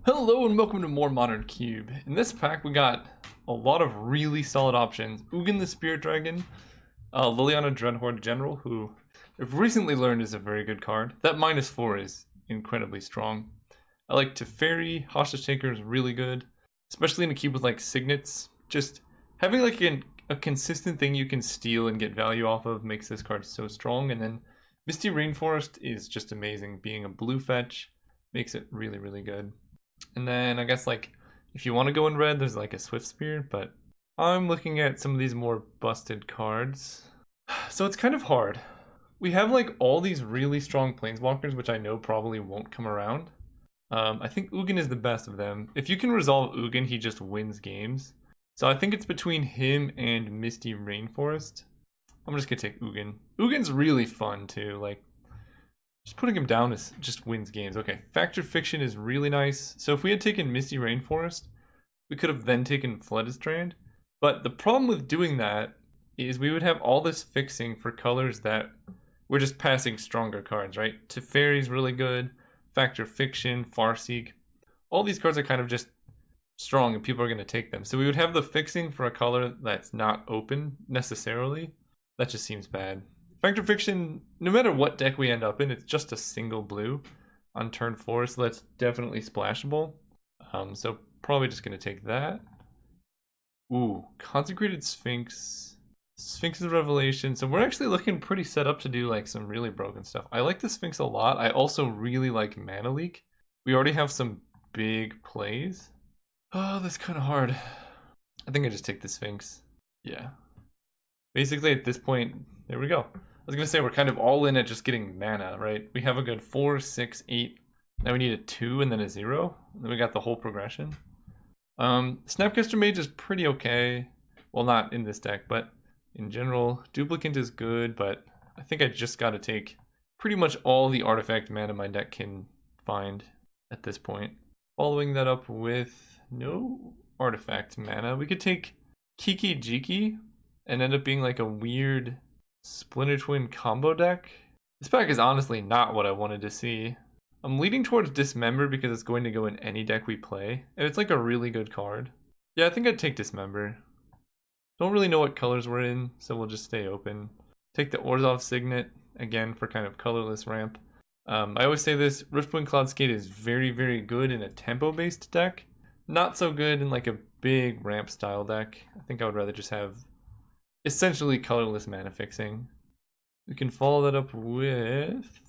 Hello and welcome to more Modern Cube. In this pack we got a lot of really solid options. Ugin the Spirit Dragon, Liliana Dreadhorde General, who I've recently learned is a very good card. That -4 is incredibly strong. I like Teferi, Worldshakers is really good, especially in a cube with like signets. Just having like a consistent thing you can steal and get value off of makes this card so strong. And then Misty Rainforest is just amazing. Being a blue fetch makes it really, really good. And then I guess like if you want to go in red, there's like a Swift Spear, but I'm looking at some of these more busted cards. So it's kind of hard. We have like all these really strong planeswalkers, which I know probably won't come around. I think Ugin is the best of them. If you can resolve Ugin, he just wins games. So I think it's between him and Misty Rainforest. I'm just gonna take Ugin. Ugin's really fun too, like just putting him down is just wins games. Okay, Fact or Fiction is really nice. So if we had taken Misty Rainforest, we could have then taken Flooded Strand. But the problem with doing that is we would have all this fixing for colors that we're just passing stronger cards, right? Teferi's really good, Fact or Fiction, Farseek. All these cards are kind of just strong and people are going to take them. So we would have the fixing for a color that's not open necessarily. That just seems bad. Fact or Fiction, no matter what deck we end up in, it's just a single blue on turn 4, so that's definitely splashable. So probably just going to take that. Ooh, Consecrated Sphinx. Sphinx's Revelation. So we're actually looking pretty set up to do like some really broken stuff. I like the Sphinx a lot. I also really like Mana Leak. We already have some big plays. Oh, that's kind of hard. I think I just take the Sphinx. Yeah. Basically at this point, there we go. I was going to say we're kind of all in at just getting mana, right? We have a good 4, 6, 8. Now we need a 2 and then a 0. And then we got the whole progression. Snapcaster Mage is pretty okay. Well, not in this deck, but in general. Duplicant is good, but I think I just got to take pretty much all the artifact mana my deck can find at this point. Following that up with no artifact mana. We could take Kiki Jiki and end up being like a weird Splinter Twin combo deck. This pack is honestly not what I wanted to see. I'm leaning towards Dismember because it's going to go in any deck we play, and it's like a really good card. Yeah, I think I'd take Dismember. Don't really know what colors we're in, so we'll just stay open. Take the Orzhov Signet, again for kind of colorless ramp. I always say this, Riftwind Cloudskate is very, very good in a tempo-based deck. Not so good in like a big ramp style deck. I think I would rather just have essentially colorless mana fixing. We can follow that up with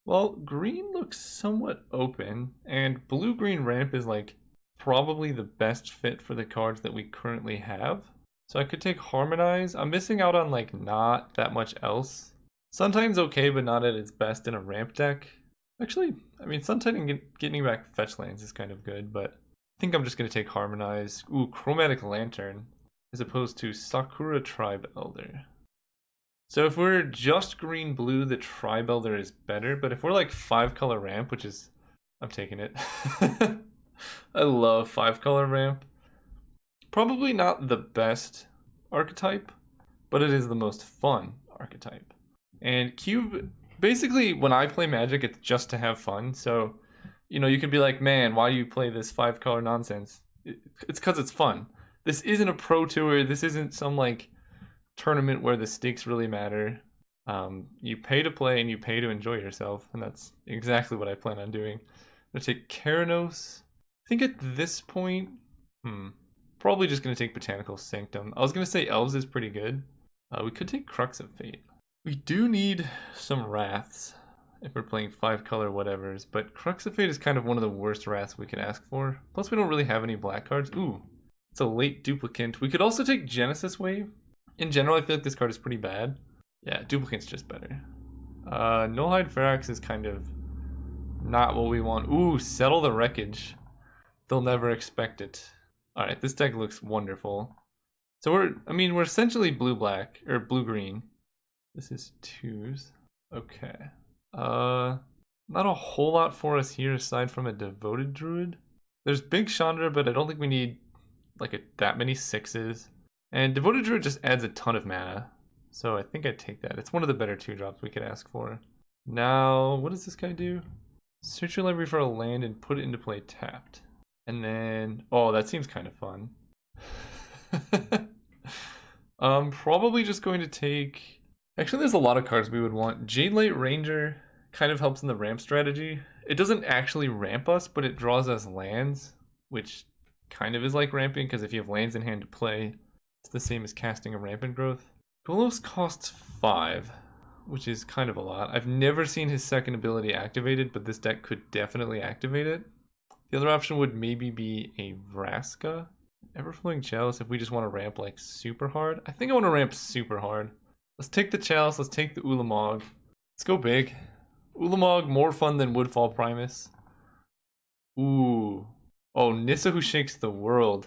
well, green looks somewhat open, and blue-green ramp is like probably the best fit for the cards that we currently have. So I could take Harmonize. I'm missing out on like not that much else. Suntine's okay, but not at its best in a ramp deck. Actually, I mean, Suntide and getting back fetch lands is kind of good, but I think I'm just going to take Harmonize. Ooh, Chromatic Lantern, as opposed to Sakura Tribe Elder. So if we're just green-blue, the Tribe Elder is better, but if we're like 5-color ramp, which is, I'm taking it. I love 5-color ramp. Probably not the best archetype, but it is the most fun archetype. And Cube, basically when I play Magic, it's just to have fun. So, you know, you can be like, man, why do you play this 5-color nonsense? It's because it's fun. This isn't a pro tour. This isn't some like tournament where the stakes really matter. You pay to play and you pay to enjoy yourself, and that's exactly what I plan on doing. I'm gonna take Keranos. I think at this point, probably just gonna take Botanical Sanctum. I was gonna say Elves is pretty good. We could take Crux of Fate. We do need some Wraths if we're playing 5-color whatevers, but Crux of Fate is kind of one of the worst Wraths we could ask for. Plus we don't really have any black cards. Ooh. It's a late Duplicant. We could also take Genesis Wave. In general, I feel like this card is pretty bad. Yeah, Duplicant's just better. Nullhide Pharax is kind of not what we want. Ooh, Settle the Wreckage. They'll never expect it. Alright, this deck looks wonderful. So we're essentially blue-black, or blue-green. This is 2s. Okay. Not a whole lot for us here aside from a Devoted Druid. There's Big Chandra, but I don't think we need like that many 6s. And Devoted Druid just adds a ton of mana. So I think I'd take that. It's one of the better 2-drops we could ask for. Now, what does this guy do? Search your library for a land and put it into play tapped. And then, oh, that seems kind of fun. Probably just going to take... Actually, there's a lot of cards we would want. Jadelight Ranger kind of helps in the ramp strategy. It doesn't actually ramp us, but it draws us lands, which kind of is like ramping, because if you have lands in hand to play, it's the same as casting a rampant growth. Golos costs 5, which is kind of a lot. I've never seen his second ability activated, but this deck could definitely activate it. The other option would maybe be a Vraska. Everflowing Chalice if we just want to ramp like super hard. I think I want to ramp super hard. Let's take the Chalice, let's take the Ulamog. Let's go big. Ulamog, more fun than Woodfall Primus. Ooh. Oh, Nissa who shakes the world.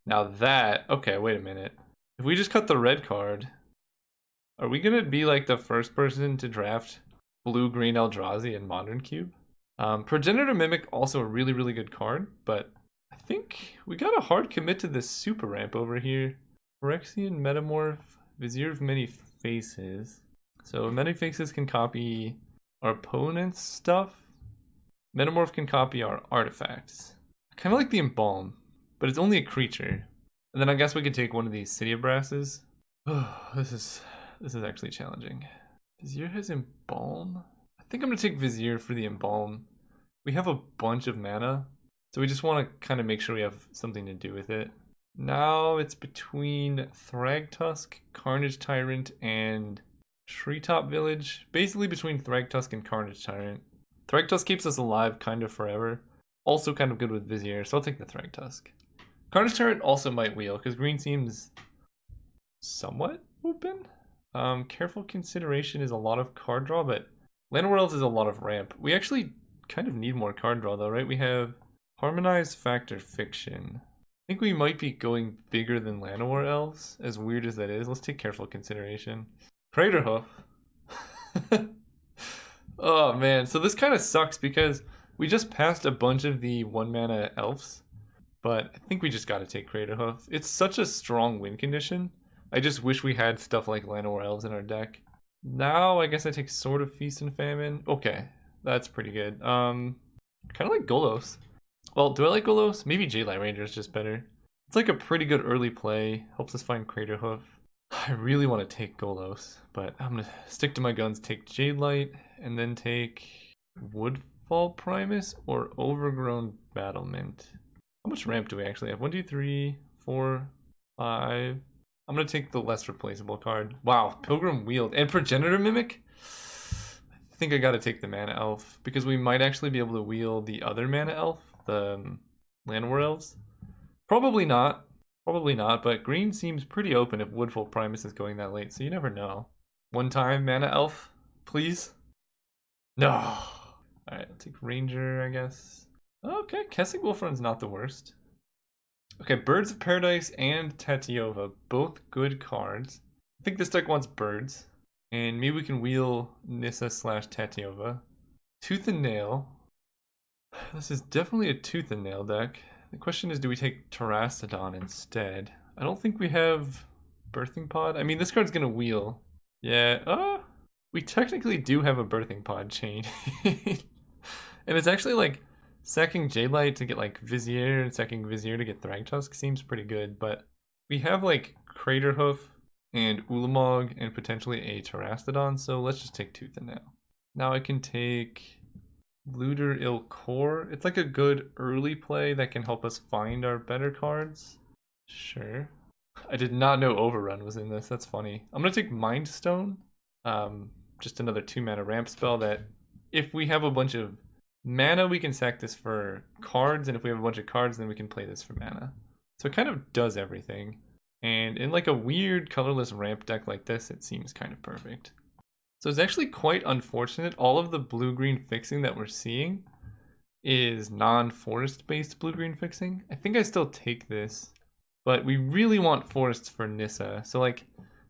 Now that, okay, wait a minute. If we just cut the red card, are we gonna be like the first person to draft blue-green Eldrazi in Modern Cube? Progenitor Mimic, also a really, really good card, but I think we got a hard commit to this super ramp over here. Phyrexian Metamorph, Vizier of Many Faces. So Many Faces can copy our opponent's stuff. Metamorph can copy our artifacts. I kind of like the Embalm, but it's only a creature. And then I guess we could take one of these City of Brasses. Oh, this is actually challenging. Vizier has Embalm? I think I'm going to take Vizier for the Embalm. We have a bunch of mana, so we just want to kind of make sure we have something to do with it. Now it's between Thragtusk, Carnage Tyrant, and Treetop Village. Basically between Thragtusk and Carnage Tyrant. Thragtusk keeps us alive kind of forever. Also kind of good with Vizier, so I'll take the Thragtusk. Carnage Tyrant also might wheel, because green seems somewhat open. Careful Consideration is a lot of card draw, but Land Worlds is a lot of ramp. We actually kind of need more card draw though, right? We have Harmonized Factor Fiction. I think we might be going bigger than Llanowar Elves, as weird as that is. Let's take Careful Consideration. Craterhoof. Oh man, so this kind of sucks because we just passed a bunch of the 1-mana elves, but I think we just gotta take Craterhoof. It's such a strong win condition. I just wish we had stuff like Llanowar Elves in our deck. Now I guess I take Sword of Feast and Famine. Okay, that's pretty good. Kind of like Golos. Well, do I like Golos? Maybe Jadelight Ranger is just better. It's like a pretty good early play. Helps us find Craterhoof. I really want to take Golos, but I'm going to stick to my guns. Take Jadelight, and then take Woodfall Primus or Overgrown Battlement. How much ramp do we actually have? 1, 2, 3, 4, 5. I'm going to take the less replaceable card. Wow, Pilgrim Wield and Progenitor Mimic? I think I got to take the Mana Elf, because we might actually be able to wheel the other Mana Elf, the Llanowar Elves. Probably not, but green seems pretty open if Woodfall Primus is going that late, so you never know. One time, Mana Elf, please? No! Alright, I'll take Ranger, I guess. Okay, Kessig Wolfrun's not the worst. Okay, Birds of Paradise and Tatiova, both good cards. I think this deck wants birds. And maybe we can wheel Nissa / Tatiova. Tooth and Nail. This is definitely a Tooth and Nail deck. The question is, do we take Terrastodon instead? I don't think we have Birthing Pod. I mean, this card's gonna wheel. Yeah, we technically do have a Birthing Pod chain. And it's actually like sacking Jadelight to get like Vizier and sacking Vizier to get Thragtusk seems pretty good, but we have like Craterhoof and Ulamog and potentially a Terrastodon, so let's just take Tooth and Nail. Now I can take Looter Il Core. It's like a good early play that can help us find our better cards. Sure. I did not know Overrun was in this. That's funny. I'm going to take Mind Stone. Just another 2-mana ramp spell that if we have a bunch of mana, we can sack this for cards, and if we have a bunch of cards, then we can play this for mana. So it kind of does everything. And in like a weird colorless ramp deck like this, it seems kind of perfect. So it's actually quite unfortunate. All of the blue-green fixing that we're seeing is non-forest based blue-green fixing. I think I still take this, but we really want forests for Nissa. So like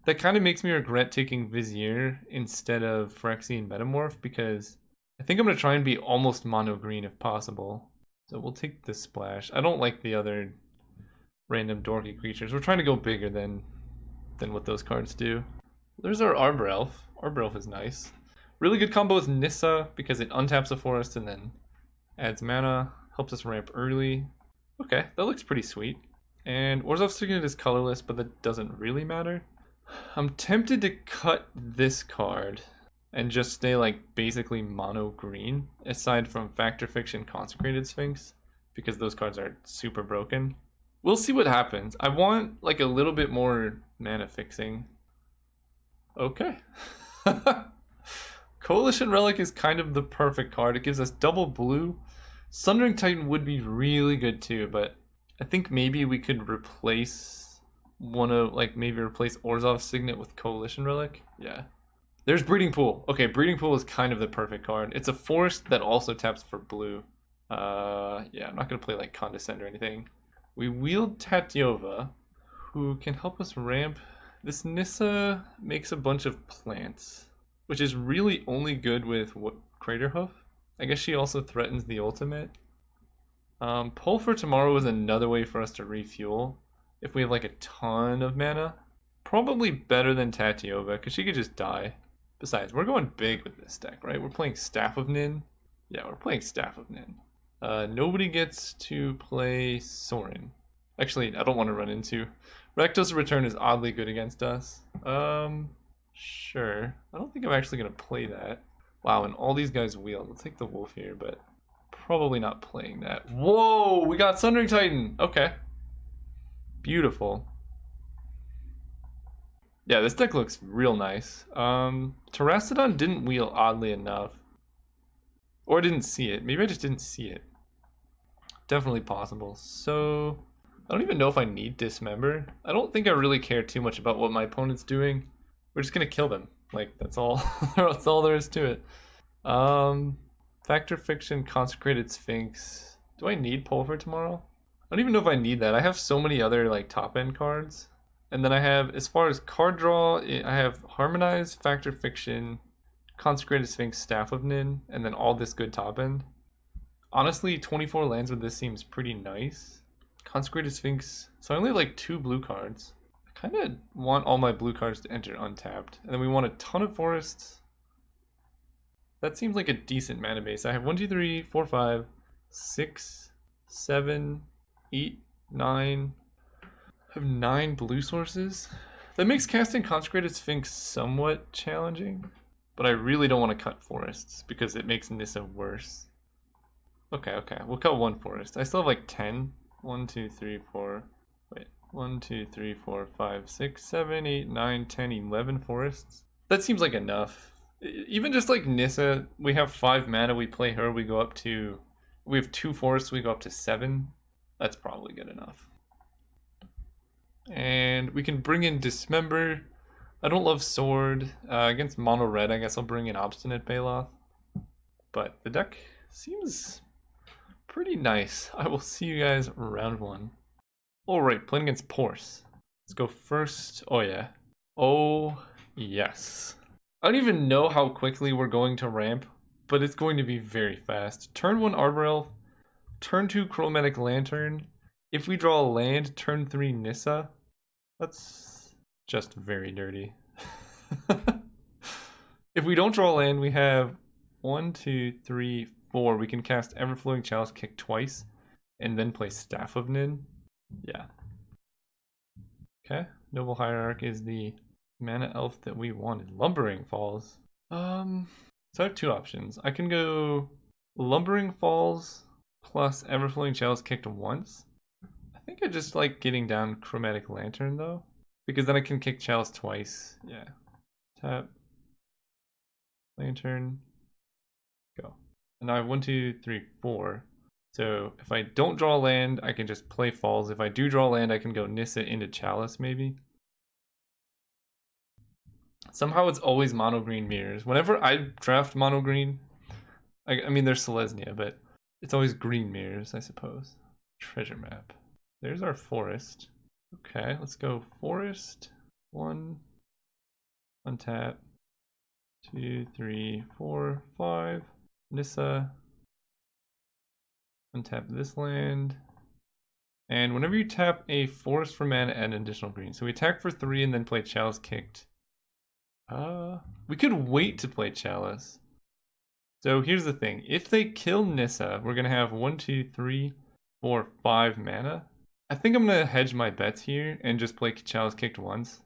that kind of makes me regret taking Vizier instead of Phyrexian Metamorph, because I think I'm going to try and be almost mono green if possible. So we'll take this splash. I don't like the other random dorky creatures. We're trying to go bigger than what those cards do. There's our Arbor Elf. Arbor Elf is nice. Really good combo with Nissa because it untaps a forest and then adds mana, helps us ramp early. Okay, that looks pretty sweet. And Orzhov's Signet is colorless, but that doesn't really matter. I'm tempted to cut this card and just stay like basically mono green, aside from Fact or Fiction, Consecrated Sphinx, because those cards are super broken. We'll see what happens. I want like a little bit more mana fixing. Okay. Coalition Relic is kind of the perfect card. It gives us double blue. Sundering Titan would be really good too, but I think maybe we could replace replace Orzhov's Signet with Coalition Relic. Yeah. There's Breeding Pool. Okay, Breeding Pool is kind of the perfect card. It's a forest that also taps for blue. Yeah, I'm not gonna play like Condescend or anything. We wield Tatyova, who can help us ramp. This Nissa makes a bunch of plants, which is really only good with Craterhoof. I guess she also threatens the ultimate. Pull for Tomorrow is another way for us to refuel if we have like a ton of mana. Probably better than Tatyova because she could just die. Besides, we're going big with this deck, right? We're playing Staff of Nin. Yeah, we're playing Staff of Nin. Nobody gets to play Sorin. Actually, I don't want to run into. Rakdos Return is oddly good against us. Sure. I don't think I'm actually going to play that. Wow, and all these guys wield. I'll take the wolf here, but probably not playing that. Whoa, we got Sundering Titan. Okay. Beautiful. Yeah, this deck looks real nice. Terastodon didn't wheel oddly enough. Or I didn't see it. Maybe I just didn't see it. Definitely possible. So, I don't even know if I need Dismember. I don't think I really care too much about what my opponent's doing. We're just gonna kill them. Like, that's all. That's all there is to it. Fact or Fiction, Consecrated Sphinx. Do I need Pull for Tomorrow? I don't even know if I need that. I have so many other like top end cards. And then I have, as far as card draw, I have Harmonize, Fact or Fiction, Consecrated Sphinx, Staff of Nin, and then all this good top end. Honestly, 24 lands with this seems pretty nice. Consecrated Sphinx. So I only have like 2 blue cards. I kind of want all my blue cards to enter untapped. And then we want a ton of forests. That seems like a decent mana base. I have 1, 2, 3, 4, 5, 6, 7, 8, 9. I have 9 blue sources. That makes casting Consecrated Sphinx somewhat challenging. But I really don't want to cut forests because it makes Nissa worse. Okay. We'll cut 1 forest. I still have like 10. 1, 2, 3, 4. Wait. 1, 2, 3, 4, 5, 6, 7, 8, 9, 10, 11 forests. That seems like enough. Even just like Nissa, we have 5 mana, we play her, we go up to... We have 2 forests, we go up to 7. That's probably good enough. And we can bring in Dismember. I don't love Sword. Against Mono Red, I guess I'll bring in Obstinate Baloth. But the deck seems pretty nice. I will see you guys round 1. Alright, playing against Porce. Let's go first. Oh yeah. Oh yes. I don't even know how quickly we're going to ramp, but it's going to be very fast. Turn 1 Arbor Elf. Turn 2 Chromatic Lantern. If we draw a land, turn 3 Nissa. That's just very dirty. If we don't draw a land, we have 1, 2, 3, 4. We can cast Everflowing Chalice, kick twice, and then play Staff of Nin. Yeah. Okay. Noble Hierarch is the mana elf that we wanted. Lumbering Falls. So I have 2 options. I can go Lumbering Falls plus Everflowing Chalice kicked once. I think I just like getting down Chromatic Lantern though, because then I can kick Chalice twice. Yeah. Tap. Lantern. Go. And now I have 1, 2, 3, 4. So if I don't draw land, I can just play Falls. If I do draw land, I can go Nissa into Chalice maybe. Somehow it's always mono green mirrors. Whenever I draft mono green, I mean there's Selesnya, but it's always green mirrors, I suppose. Treasure map. There's our forest. Okay, let's go forest. 1. Untap. 2, 3, 4, 5. Nissa. Untap this land. And whenever you tap a forest for mana, add an additional green. So we attack for 3 and then play Chalice kicked. We could wait to play Chalice. So here's the thing. If they kill Nissa, we're gonna have 1, 2, 3, 4, 5 mana. I think I'm gonna hedge my bets here and just play Chalice kicked once.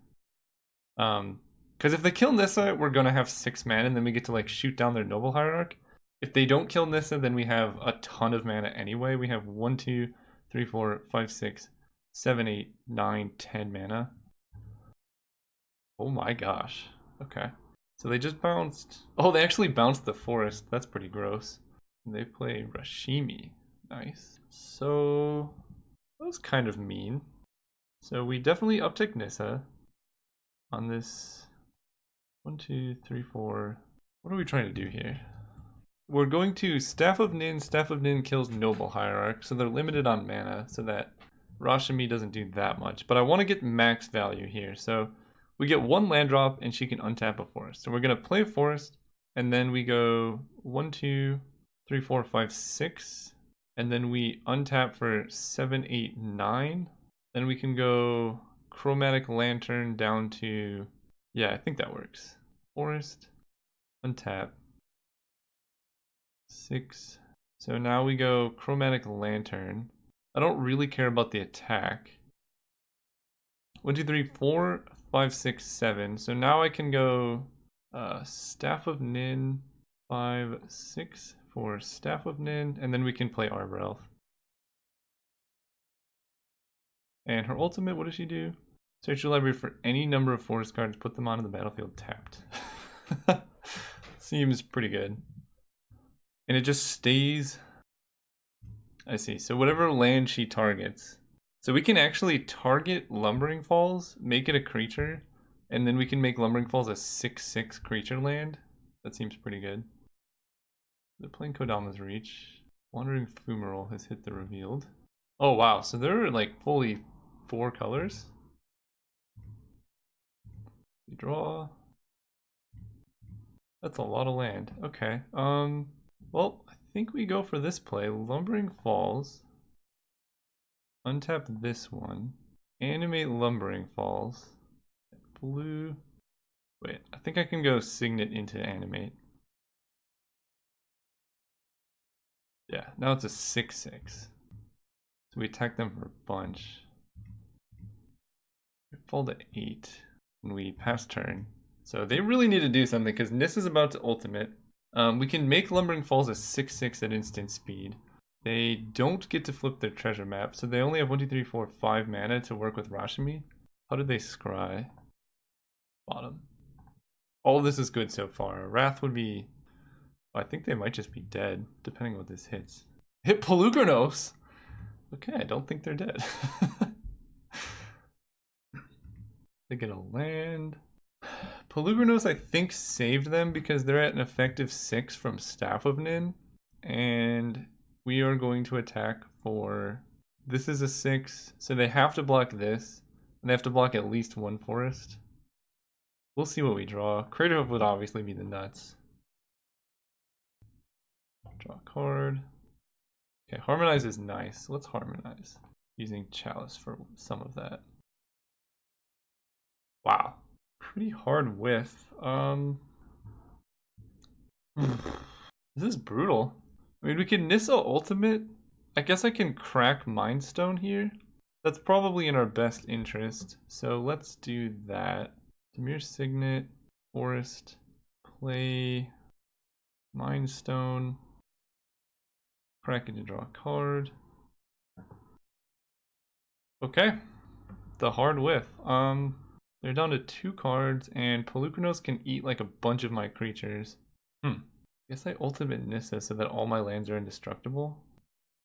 Because if they kill Nissa, we're gonna have 6 mana, and then we get to like shoot down their Noble Hierarch. If they don't kill Nissa, then we have a ton of mana anyway. We have 1, 2, 3, 4, 5, 6, 7, 8, 9, 10 mana. Oh my gosh. Okay. So they just bounced. Oh, they actually bounced the forest. That's pretty gross. They play Rashimi. Nice. So that was kind of mean. So we definitely uptick Nissa on this 1, 2, 3, 4. What are we trying to do here? We're going to Staff of Nin. Staff of Nin kills Noble Hierarch, so they're limited on mana, so that Rashimi doesn't do that much. But I want to get max value here, so we get 1 land drop and she can untap a forest. So we're going to play a forest, and then we go 1, 2, 3, 4, 5, 6. And then we untap for 7, 8, 9. Then we can go Chromatic Lantern down to... Yeah, I think that works. Forest, untap, 6. So now we go Chromatic Lantern. I don't really care about the attack. 1, 2, 3, 4, 5, 6, 7. So now I can go Staff of Nin, 5, 6 for Staff of Nin, and then we can play Arbor Elf. And her ultimate, what does she do? Search your library for any number of forest cards, put them onto the battlefield tapped. Seems pretty good. And it just stays. I see. So whatever land she targets. So we can actually target Lumbering Falls, make it a creature, and then we can make Lumbering Falls a 6/6 creature land. That seems pretty good. They're playing Kodama's Reach. Wandering Fumarole has hit the revealed. Oh wow, so they're like fully 4 colors. We draw. That's a lot of land. Okay. Well, I think we go for this play. Lumbering Falls. Untap this one. Animate Lumbering Falls. Blue. Wait, I think I can go Signet into Animate. Yeah, now it's a 6/6. So we attack them for a bunch. We fall to 8 when we pass turn. So they really need to do something because Nis is about to ultimate. We can make Lumbering Falls a 6/6 at instant speed. They don't get to flip their treasure map, so they only have 1, 2, 3, 4, 5 mana to work with Rashimi. How did they scry? Bottom. All of this is good so far. Wrath would be... I think they might just be dead, depending on what this hits. Hit Pelugrinos! Okay, I don't think they're dead. They get a land. Pelugrinos, I think, saved them because they're at an effective 6 from Staff of Nin. And we are going to attack for... This is a 6, so they have to block this. And they have to block at least 1 forest. We'll see what we draw. Crater Hoof would obviously be the nuts. Draw a card. Okay, Harmonize is nice. Let's Harmonize. Using Chalice for some of that. Wow. Pretty hard whiff. This is brutal. I mean, we can Nissa ultimate. I guess I can crack Mind Stone here. That's probably in our best interest. So let's do that. Demir Signet, Forest, play Mind Stone. Crack it to draw a card. Okay. The hard whiff. They're down to 2 cards, and Pelugrinos can eat like a bunch of my creatures. Guess I ultimate Nissa so that all my lands are indestructible.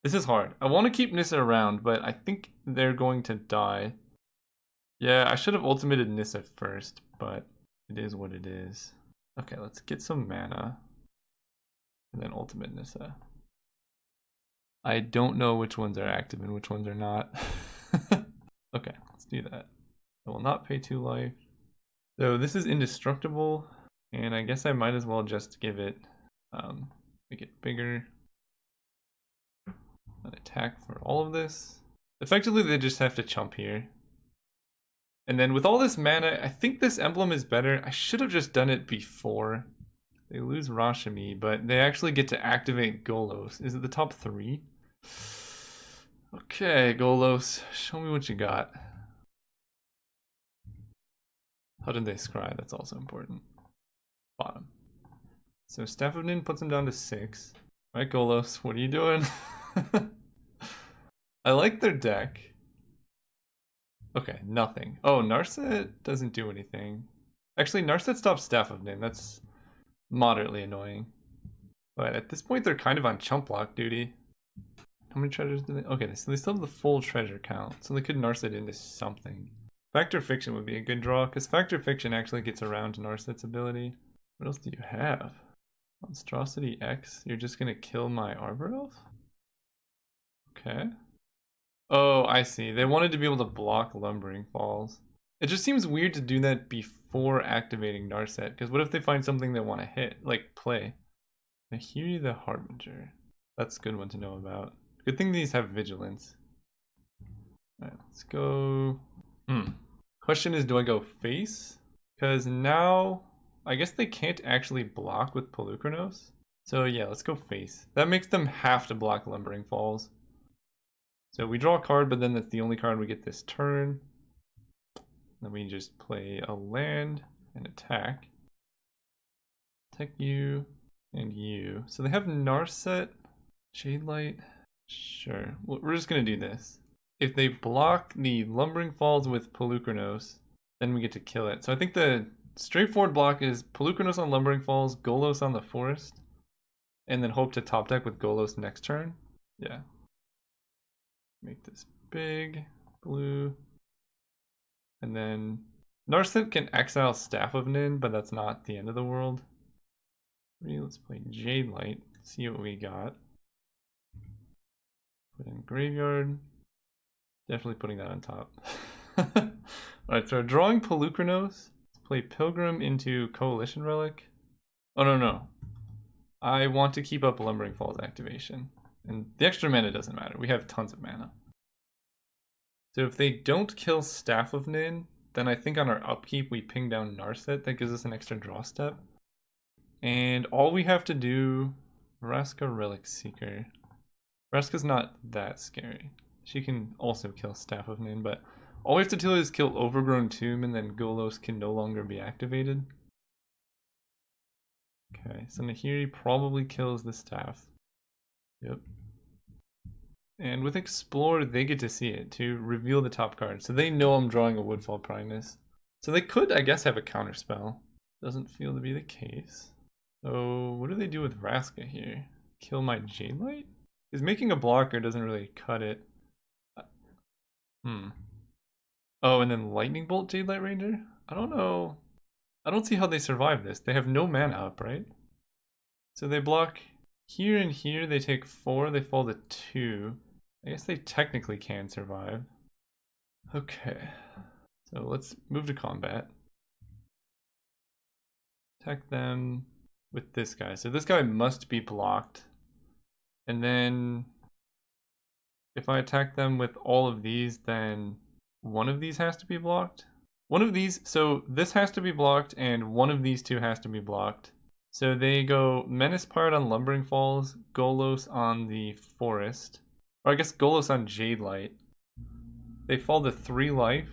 This is hard. I want to keep Nissa around, but I think they're going to die. Yeah, I should have ultimated Nissa first, but it is what it is. Okay, let's get some mana. And then ultimate Nissa. I don't know which ones are active and which ones are not. Okay, let's do that. I will not pay 2 life. So this is indestructible, and I guess I might as well just give it, make it bigger. An attack for all of this. Effectively, they just have to chump here. And then with all this mana, I think this emblem is better. I should have just done it before. They lose Rashami, but they actually get to activate Golos. Is it the top 3? Okay, Golos, show me what you got. How did they scry? That's also important. Bottom. So Staff of Nin puts him down to 6. Alright, Golos, what are you doing? I like their deck. Okay, nothing. Oh, Narset doesn't do anything. Actually, Narset stops Staff of Nin. That's moderately annoying. But at this point, they're kind of on chump block duty. How many treasures do they? Okay, so they still have the full treasure count. So they could Narset into something. Factor Fiction would be a good draw, because Factor Fiction actually gets around Narset's ability. What else do you have? Monstrosity X? You're just gonna kill my Arbor Elf? Okay. Oh, I see. They wanted to be able to block Lumbering Falls. It just seems weird to do that before activating Narset, because what if they find something they want to hit, like play? Nahiri the Harbinger. That's a good one to know about. Good thing these have Vigilance. Alright, let's go... Question is, do I go face? Because now, I guess they can't actually block with Polukranos. So yeah, let's go face. That makes them have to block Lumbering Falls. So we draw a card, but then that's the only card we get this turn. Then we just play a land and attack. Attack you and you. So they have Narset, Jade Light. Sure, we're just gonna do this. If they block the Lumbering Falls with Polukranos, then we get to kill it. So I think the straightforward block is Polukranos on Lumbering Falls, Golos on the Forest, and then hope to top deck with Golos next turn. Yeah. Make this big, blue. And then Narset can exile Staff of Nin, but that's not the end of the world. Let's play Jade Light, see what we got. Put in Graveyard. Definitely putting that on top. Alright, so drawing Polukranos. Let's play Pilgrim into Coalition Relic. Oh, no. I want to keep up Lumbering Falls activation. And the extra mana doesn't matter. We have tons of mana. So if they don't kill Staff of Nin, then I think on our upkeep we ping down Narset. That gives us an extra draw step. And all we have to do... Vraska Relic Seeker. Vraska's not that scary. She can also kill Staff of Nin, but all we have to do is kill Overgrown Tomb and then Golos can no longer be activated. Okay, so Nahiri probably kills the Staff. Yep. And with Explore, they get to see it to reveal the top card. So they know I'm drawing a Woodfall Primus. So they could, I guess, have a counterspell. Doesn't feel to be the case. So what do they do with Vraska here? Kill my Jade Light? Because making a blocker doesn't really cut it. Oh, and then Lightning Bolt Jade Light Ranger? I don't know. I don't see how they survive this. They have no mana up, right? So they block here and here. They take 4. They fall to 2. I guess they technically can survive. Okay. So let's move to combat. Attack them with this guy. So this guy must be blocked. And then if I attack them with all of these, then one of these has to be blocked. One of these, so this has to be blocked and one of these two has to be blocked. So they go Menace Pirate on Lumbering Falls, Golos on the Forest, or I guess Golos on Jade Light. They fall to 3 life.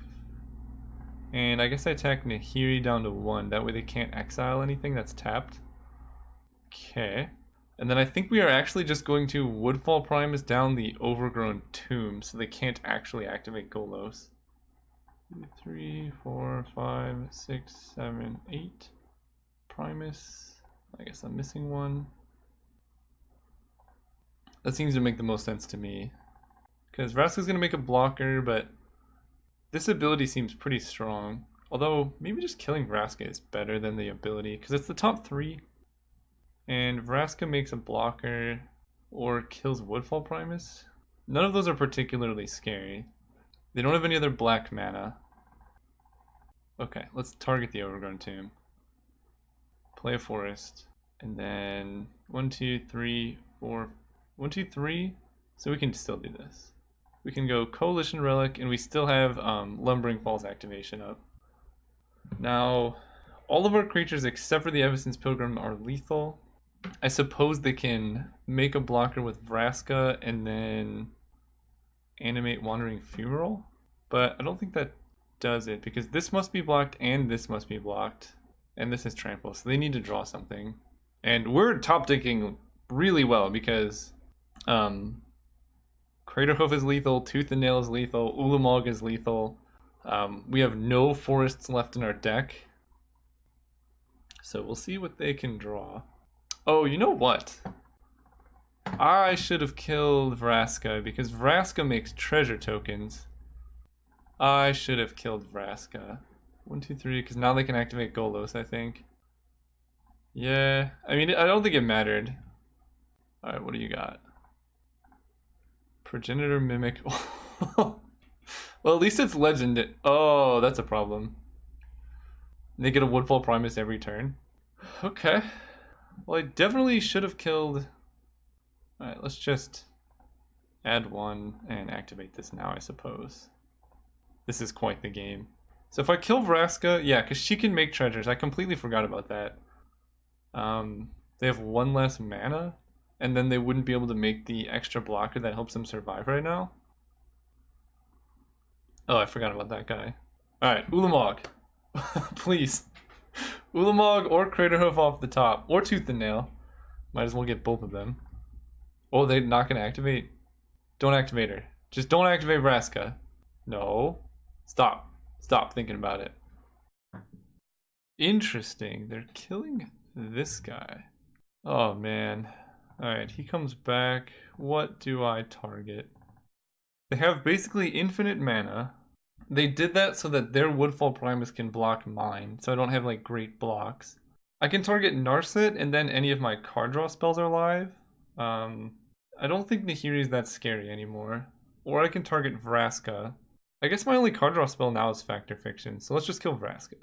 And I guess I attack Nahiri down to 1. That way they can't exile anything that's tapped. Okay. And then I think we are actually just going to Woodfall Primus down the Overgrown Tomb, so they can't actually activate Golos. 2, 3, 4, 5, 6, 7, 8. Primus. I guess I'm missing one. That seems to make the most sense to me. Because Vraska's going to make a blocker, but this ability seems pretty strong. Although, maybe just killing Vraska is better than the ability, because it's the top 3. And Vraska makes a blocker or kills Woodfall Primus. None of those are particularly scary. They don't have any other black mana. Okay, let's target the Overgrown Tomb. Play a Forest. And then 1, 2, 3, 4. 1, 2, 3. So we can still do this. We can go Coalition Relic, and we still have Lumbering Falls activation up. Now, all of our creatures except for the Evanston's Pilgrim are lethal. I suppose they can make a blocker with Vraska and then animate Wandering Fumarole, but I don't think that does it because this must be blocked and this must be blocked, and this is Trample, so they need to draw something. And we're top decking really well because Craterhoof is lethal, Tooth and Nail is lethal, Ulamog is lethal. We have no forests left in our deck, so we'll see what they can draw. Oh, you know what? I should have killed Vraska because Vraska makes treasure tokens. I should have killed Vraska. 1, 2, 3, because now they can activate Golos, I think. Yeah, I mean, I don't think it mattered. Alright, what do you got? Progenitor Mimic. Well, at least it's legend. Oh, that's a problem. They get a Woodfall Primus every turn. Okay. Well, I definitely should have killed... Alright, let's just add 1 and activate this now, I suppose. This is quite the game. So if I kill Vraska, yeah, because she can make treasures. I completely forgot about that. They have 1 less mana, and then they wouldn't be able to make the extra blocker that helps them survive right now. Oh, I forgot about that guy. Alright, Ulamog. Please. Ulamog or Craterhoof off the top, or Tooth and Nail. Might as well get both of them. Oh, they're not going to activate? Don't activate her. Just don't activate Vraska. No. Stop. Stop thinking about it. Interesting. They're killing this guy. Oh, man. Alright, he comes back. What do I target? They have basically infinite mana. They did that so that their Woodfall Primus can block mine, so I don't have like great blocks. I can target Narset and then any of my card draw spells are live. I don't think Nahiri is that scary anymore. Or I can target Vraska. I guess my only card draw spell now is Factor Fiction, so let's just kill Vraska.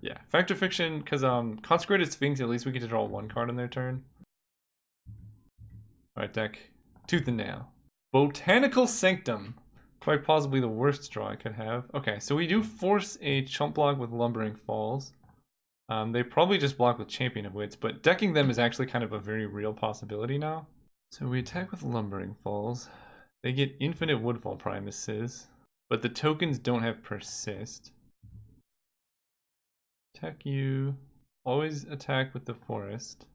Yeah, Factor Fiction, because Consecrated Sphinx, at least we get to draw 1 card on their turn. Alright, deck. Tooth and Nail. Botanical Sanctum. Quite possibly the worst draw I could have. Okay, so we do force a chump block with Lumbering Falls. They probably just block with Champion of Wits, but decking them is actually kind of a very real possibility now. So we attack with Lumbering Falls. They get infinite Woodfall Primuses, but the tokens don't have Persist. Attack you. Always attack with the Forest.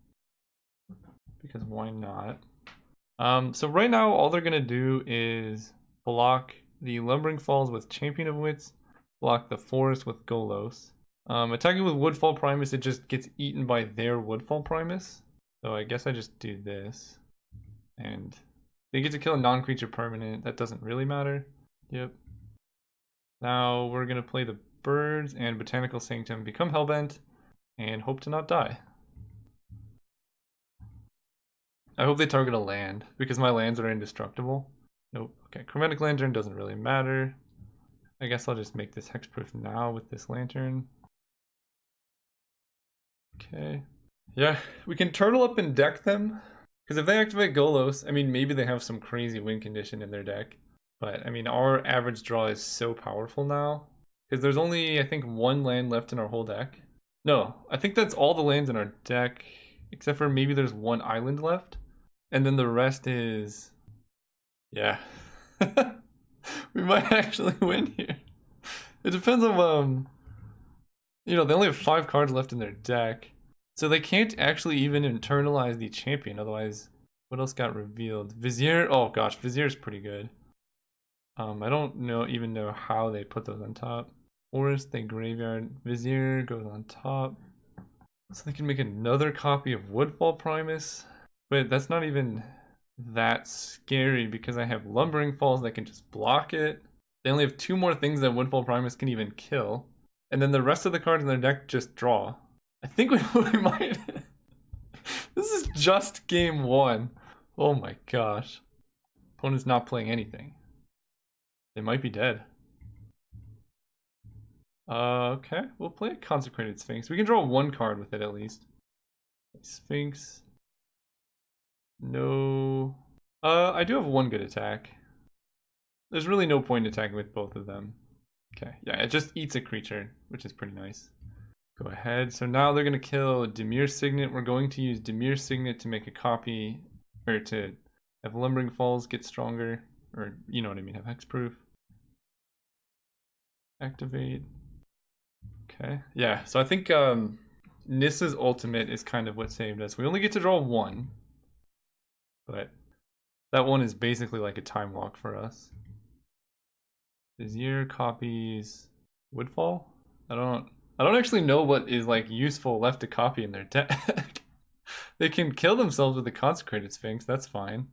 Because why not? So right now all they're gonna do is block the Lumbering Falls with Champion of Wits, block the Forest with Golos. Attacking with Woodfall Primus, it just gets eaten by their Woodfall Primus. So I guess I just do this. And they get to kill a non-creature permanent. That doesn't really matter. Yep. Now we're going to play the birds and Botanical Sanctum, become Hellbent, and hope to not die. I hope they target a land, because my lands are indestructible. Nope. Okay, Chromatic Lantern doesn't really matter. I guess I'll just make this hexproof now with this lantern. Okay. Yeah, we can turtle up and deck them. Because if they activate Golos, I mean, maybe they have some crazy win condition in their deck. But, I mean, our average draw is so powerful now. Because there's only, I think, 1 land left in our whole deck. No, I think that's all the lands in our deck. Except for maybe there's 1 island left. And then the rest is... Yeah. We might actually win here. It depends on, you know, they only have 5 cards left in their deck. So they can't actually even internalize the champion, otherwise, what else got revealed? Vizier, oh gosh, Vizier is pretty good. I don't even know how they put those on top. Forest, they graveyard, Vizier goes on top. So they can make another copy of Woodfall Primus. But that's not even that scary because I have Lumbering Falls that can just block it. They only have 2 more things that Woodfall Primus can even kill. And then the rest of the cards in their deck just draw. I think we might... This is just game 1. Oh my gosh. Opponent's not playing anything. They might be dead. Okay, we'll play a Consecrated Sphinx. We can draw 1 card with it at least. Sphinx. No. I do have 1 good attack. There's really no point attacking with both of them. Okay, yeah, it just eats a creature, which is pretty nice. Go ahead. So now they're going to kill Dimir Signet. We're going to use Dimir Signet to make a copy, or to have Lumbering Falls get stronger, or you know what I mean, have hexproof. Activate. Okay, yeah, so I think Nissa's ultimate is kind of what saved us. We only get to draw one, but that one is basically like a time walk for us. Vizier copies Woodfall? I don't actually know what is like useful left to copy in their deck. They can kill themselves with the Consecrated Sphinx, that's fine.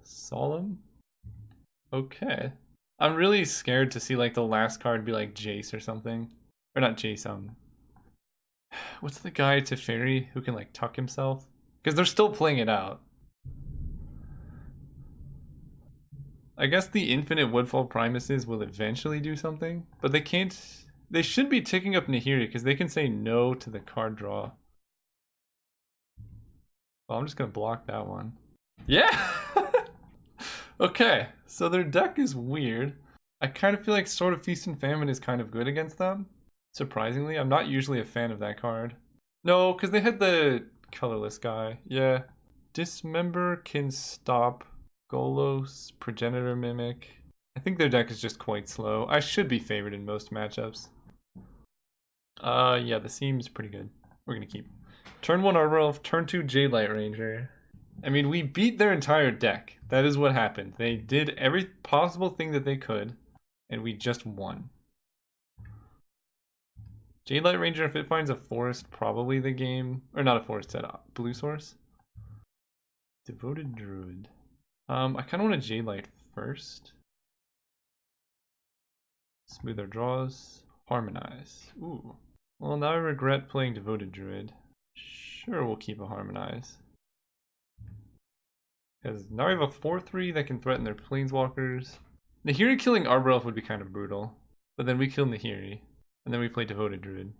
Solemn? Okay. I'm really scared to see like the last card be like Jace or something. Or not Jace, what's the guy Teferi who can like tuck himself? Because they're still playing it out. I guess the infinite Woodfall Primuses will eventually do something, but they can't. They should be ticking up Nahiri because they can say no to the card draw. Well, I'm just gonna block that one. Yeah! Okay, so their deck is weird. I kind of feel like Sword of Feast and Famine is kind of good against them. Surprisingly, I'm not usually a fan of that card. No, because they had the colorless guy. Yeah. Dismember can stop Golos, Progenitor Mimic. I think their deck is just quite slow. I should be favored in most matchups. Yeah, the seam's pretty good. We're gonna keep. Turn 1 Arbor Elf, turn 2 Jade Light Ranger. I mean, we beat their entire deck. That is what happened. They did every possible thing that they could, and we just won. Jade Light Ranger, if it finds a forest, probably the game. Or not a forest, set up. Blue source. Devoted Druid. I kind of want a Jade Light first. Smooth our draws. Harmonize. Ooh. Well, now I regret playing Devoted Druid. Sure, we'll keep a Harmonize. Because now we have a 4-3 that can threaten their Planeswalkers. Nahiri killing Arbor Elf would be kind of brutal. But then we kill Nahiri. And then we play Devoted Druid.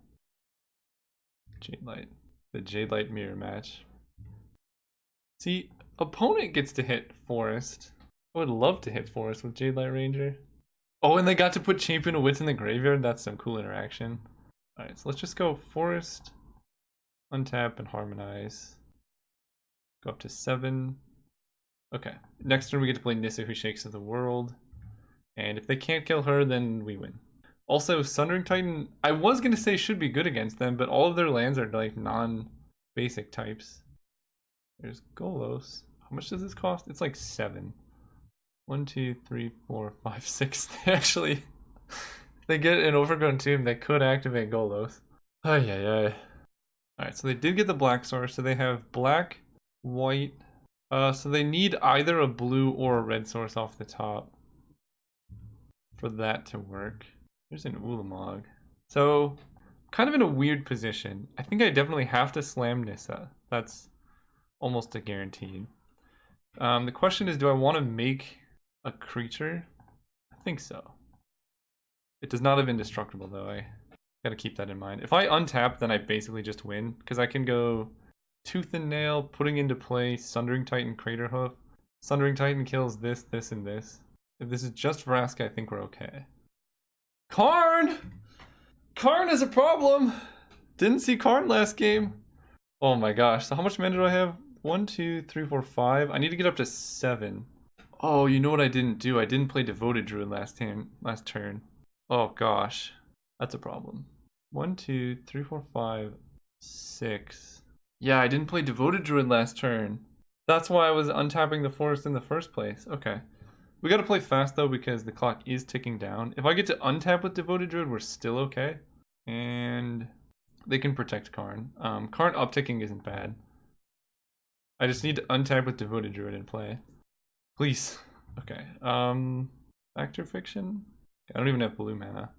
Jade Light. The Jade Light mirror match. See, opponent gets to hit Forest. I would love to hit Forest with Jade Light Ranger. Oh, and they got to put Champion of Wits in the graveyard? That's some cool interaction. Alright, so let's just go Forest, untap, and Harmonize. Go up to 7. Okay, next turn we get to play Nissa, who shakes of the world. And if they can't kill her, then we win. Also, Sundering Titan, I was going to say should be good against them, but all of their lands are like non-basic types. There's Golos. How much does this cost? It's like 7. 1, 2, 3, 4, 5, 6. They actually, they get an Overgrown Tomb that could activate Golos. Ay, ay, ay. Alright, so they did get the black source, so they have black, white. So they need either a blue or a red source off the top for that to work. There's an Ulamog. So, kind of in a weird position. I think I definitely have to slam Nissa. That's almost a guaranteed. The question is, do I want to make a creature? I think so. It does not have Indestructible though. I gotta keep that in mind. If I untap, then I basically just win, because I can go Tooth and Nail, putting into play Sundering Titan, Craterhoof. Sundering Titan kills this, this, and this. If this is just Vraska, I think we're okay. Karn! Karn is a problem! Didn't see Karn last game. Oh my gosh, so how much mana do I have? 1, 2, 3, 4, 5. I need to get up to 7. Oh, you know what I didn't do? I didn't play Devoted Druid last turn. Oh gosh, that's a problem. 1, 2, 3, 4, 5, 6. Yeah, I didn't play Devoted Druid last turn. That's why I was untapping the forest in the first place. Okay. We gotta play fast though because the clock is ticking down. If I get to untap with Devoted Druid, we're still okay. And they can protect Karn. Karn upticking isn't bad. I just need to untap with Devoted Druid in play. Please. Okay. Factor Fiction? I don't even have blue mana.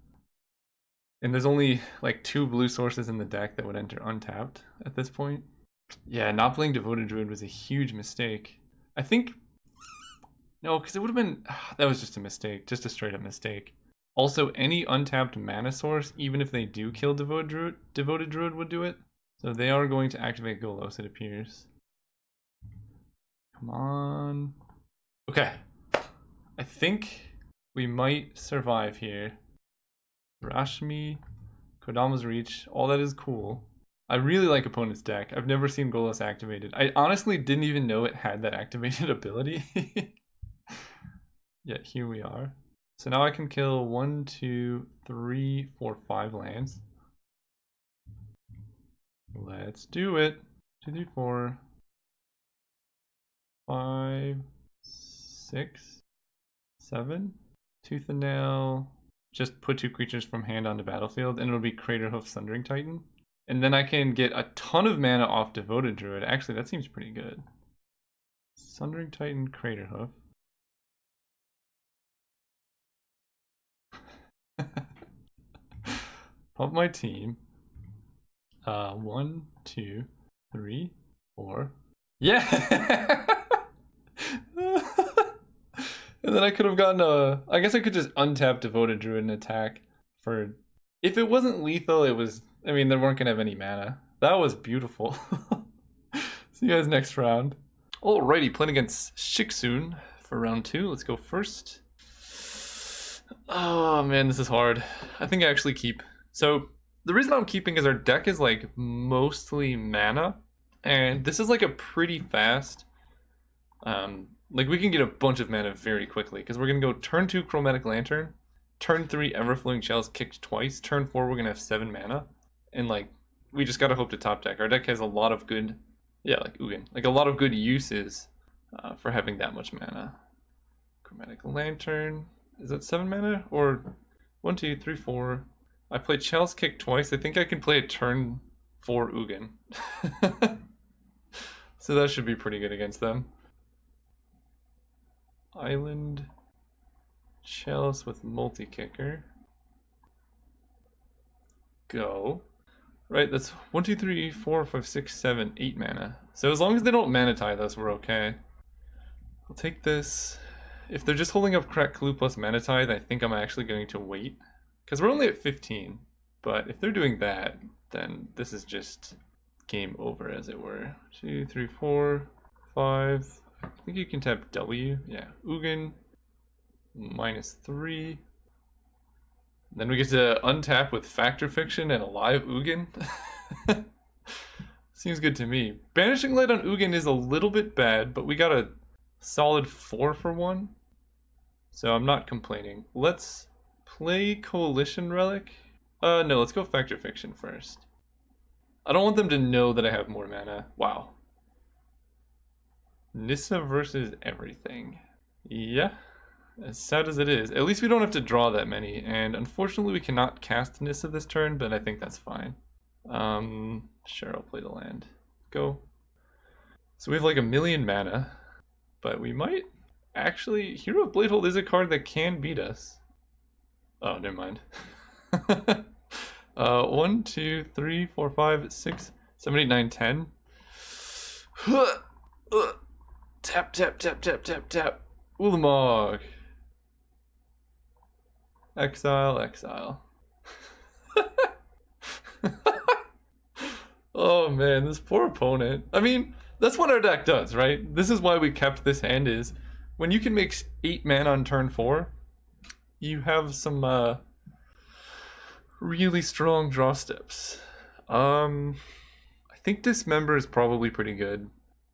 And there's only like 2 blue sources in the deck that would enter untapped at this point. Yeah, not playing Devoted Druid was a huge mistake. I think... No, because it would have been... That was just a mistake. Just a straight up mistake. Also, any untapped mana source, even if they do kill Devoted Druid would do it. So they are going to activate Golos, it appears. Come on. Okay. I think we might survive here. Rashmi, Kodama's Reach, all that is cool. I really like opponent's deck. I've never seen Golos activated. I honestly didn't even know it had that activated ability. Yet here we are. So now I can kill 1, 2, 3, 4, 5 lands. Let's do it. 2, 3, 4, 5, 6, 7. Tooth and Nail. Just put 2 creatures from hand on the battlefield, and it'll be Craterhoof Sundering Titan. And then I can get a ton of mana off Devoted Druid. Actually, that seems pretty good. Sundering Titan, Craterhoof. Pump my team. 1, 2, 3, 4. Yeah! And then I could have gotten a... I guess I could just untap Devoted Druid and attack for... If it wasn't lethal, it was... I mean, they weren't going to have any mana. That was beautiful. See you guys next round. Alrighty, playing against Shiksun for round 2. Let's go first. Oh man, this is hard. I think I actually keep. So the reason I'm keeping is our deck is like mostly mana. And this is like a pretty fast... like we can get a bunch of mana very quickly. Because we're going to go turn 2 Chromatic Lantern. Turn 3 Everflowing Shells kicked twice. Turn 4 we're going to have 7 mana. And like, we just gotta hope to top deck. Our deck has a lot of good, yeah, like Ugin, like a lot of good uses for having that much mana. Chromatic Lantern, is that 7 mana? Or 1, 2, 3, 4. I played Chalice Kick twice. I think I can play a turn 4 Ugin. So that should be pretty good against them. Island, Chalice with multi-kicker. Go. Right, that's 1, 2, 3, 4, 5, 6, 7, 8 mana. So as long as they don't mana tithe us, we're okay. I'll take this. If they're just holding up Crack Clue plus mana tithe, I think I'm actually going to wait. Because we're only at 15. But if they're doing that, then this is just game over, as it were. 2, 3, 4, 5. I think you can tap W. Yeah, Ugin. -3. Then we get to untap with Factor Fiction and a live Ugin. Seems good to me. Banishing Light on Ugin is a little bit bad, but we got a solid 4 for 1. So I'm not complaining. Let's play Coalition Relic. No, let's go Factor Fiction first. I don't want them to know that I have more mana. Wow. Nissa versus everything. Yeah. As sad as it is, at least we don't have to draw that many, and unfortunately we cannot cast Nissa this turn, but I think that's fine. Sure, I'll play the land. Go. So we have like 1,000,000 mana, but we might actually... Hero of Bladehold is a card that can beat us. Oh, never mind. 1, 2, 3, 4, 5, 6, 7, 8, 9, 10. Tap, tap, tap, tap, tap, tap. Ulamog. Exile, exile. Oh man, this poor opponent. I mean, that's what our deck does, right? This is why we kept this hand, is when you can make 8 mana on turn 4, you have some really strong draw steps. I think Dismember is probably pretty good,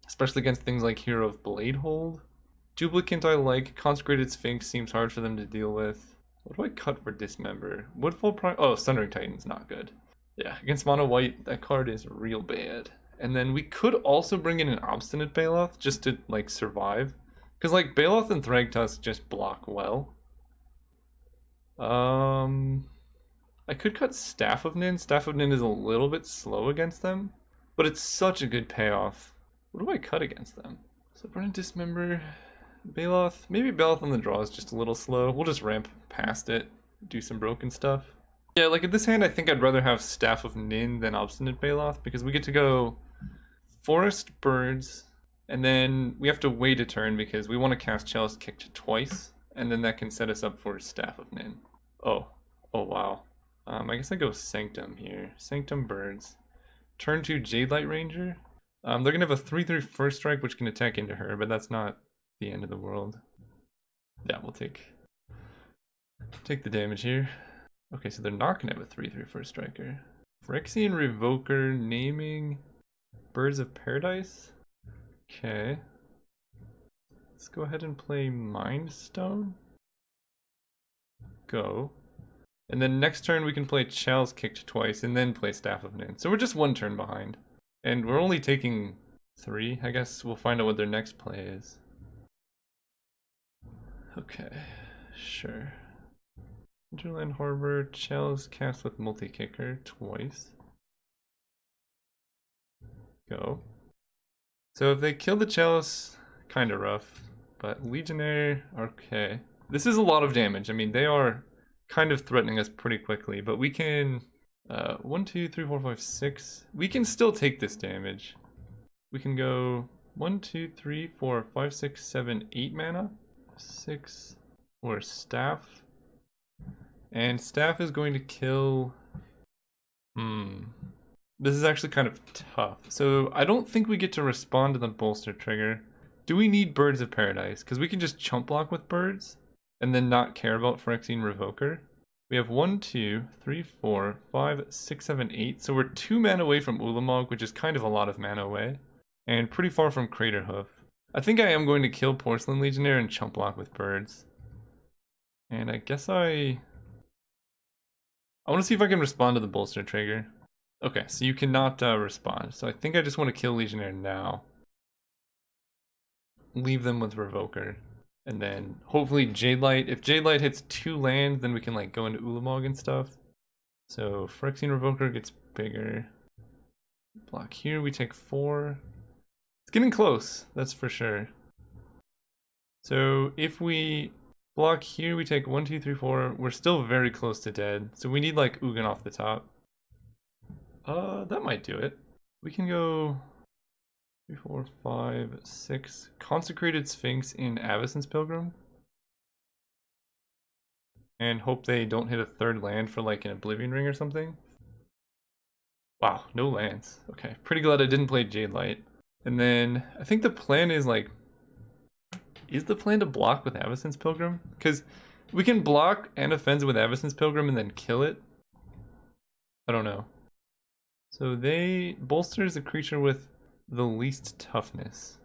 especially against things like Hero of Bladehold. Duplicant I like. Consecrated Sphinx seems hard for them to deal with. What do I cut for Dismember? Woodfall Prime. Oh, Sundering Titan's not good. Yeah, against mono white, that card is real bad. And then we could also bring in an Obstinate Baloth just to like survive, because like Baloth and Thragtusk just block well. I could cut Staff of Nin. Staff of Nin is a little bit slow against them, but it's such a good payoff. What do I cut against them? So burn and Dismember. Baloth. Maybe Baloth on the draw is just a little slow. We'll just ramp past it, do some broken stuff. Yeah, like in this hand, I think I'd rather have Staff of Nin than Obstinate Baloth, because we get to go Forest Birds, and then we have to wait a turn because we want to cast Chalice Kicked twice, and then that can set us up for Staff of Nin. Oh wow. I guess I go Sanctum here. Sanctum Birds. Turn 2 Jade Light Ranger. They're going to have a 3/3 first strike, which can attack into her, but that's not the end of the world. Yeah, we'll take the damage here. Okay, so they're not gonna have a 3/3 first striker. Phyrexian Revoker naming Birds of Paradise. Okay. Let's go ahead and play Mind Stone. Go. And then next turn we can play Chal's Kicked twice and then play Staff of Nin. So we're just one turn behind. And we're only taking 3. I guess we'll find out what their next play is. Okay, sure. Hinterland Harbor, Chal's cast with multi-kicker twice. Go. So if they kill the Chalice, kind of rough. But Legionnaire, okay. This is a lot of damage. I mean, they are kind of threatening us pretty quickly, but we can 1, 2, 3, 4, 5, 6. We can still take this damage. We can go 1, 2, 3, 4, 5, 6, 7, 8 mana. 6 or Staff. And Staff is going to kill. This is actually kind of tough. So I don't think we get to respond to the bolster trigger. Do we need Birds of Paradise? Because we can just chump block with birds and then not care about Phyrexian Revoker. We have 1, 2, 3, 4, 5, 6, 7, 8. So we're 2 mana away from Ulamog, which is kind of a lot of mana away. And pretty far from Craterhoof. I think I am going to kill Porcelain Legionnaire and chump block with birds. And I guess I want to see if I can respond to the bolster trigger. Okay, so you cannot respond. So I think I just want to kill Legionnaire now. Leave them with Revoker. And then hopefully Jadelight. If Jadelight hits 2 lands, then we can like go into Ulamog and stuff. So Phyrexian Revoker gets bigger. Block here, we take 4. It's getting close, that's for sure. So if we block here, we take 1, 2, 3, 4. We're still very close to dead. So we need like Ugin off the top. That might do it. We can go 3, 4, 5, 6. Consecrated Sphinx in Avacyn's Pilgrim. And hope they don't hit a 3rd land for like an Oblivion Ring or something. Wow, no lands. Okay, pretty glad I didn't play Jadelight. And then I think the plan is like, is the plan to block with Avacyn's Pilgrim? Because we can block and offend with Avacyn's Pilgrim and then kill it. I don't know. So they bolsters a creature with the least toughness,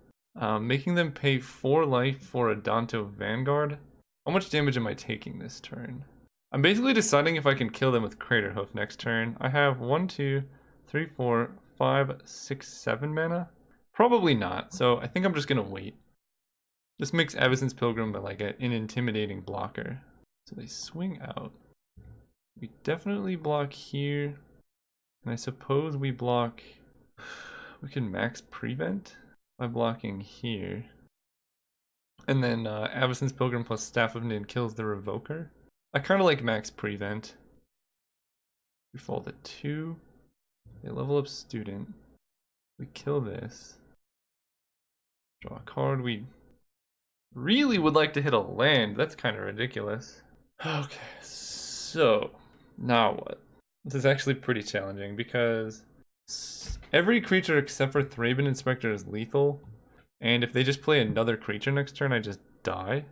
making them pay 4 life for a Danto Vanguard. How much damage am I taking this turn? I'm basically deciding if I can kill them with Craterhoof next turn. I have 1, 2, 3, 4, 5, 6, 7 mana. Probably not, so I think I'm just gonna wait. This makes Avacyn's Pilgrim like an intimidating blocker. So they swing out. We definitely block here. And I suppose we block. We can max prevent by blocking here. And then Avacyn's Pilgrim plus Staff of Nin kills the Revoker. I kind of like max prevent. We fall to 2. They level up Student. We kill this. Draw a card. We really would like to hit a land. That's kind of ridiculous. Okay, so now what? This is actually pretty challenging because every creature except for Thraben Inspector is lethal. And if they just play another creature next turn, I just die.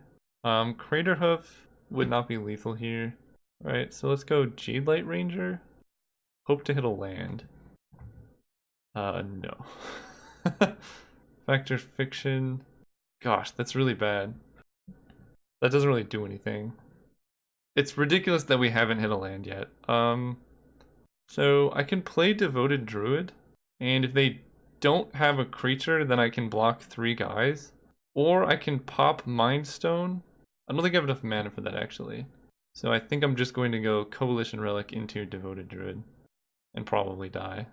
Craterhoof would not be lethal here. Alright, so let's go Jadelight Ranger. Hope to hit a land. No. Factor Fiction. Gosh, that's really bad. That doesn't really do anything. It's ridiculous that we haven't hit a land yet. So I can play Devoted Druid, and if they don't have a creature, then I can block 3 guys. Or I can pop Mind Stone. I don't think I have enough mana for that actually. So I think I'm just going to go Coalition Relic into Devoted Druid and probably die.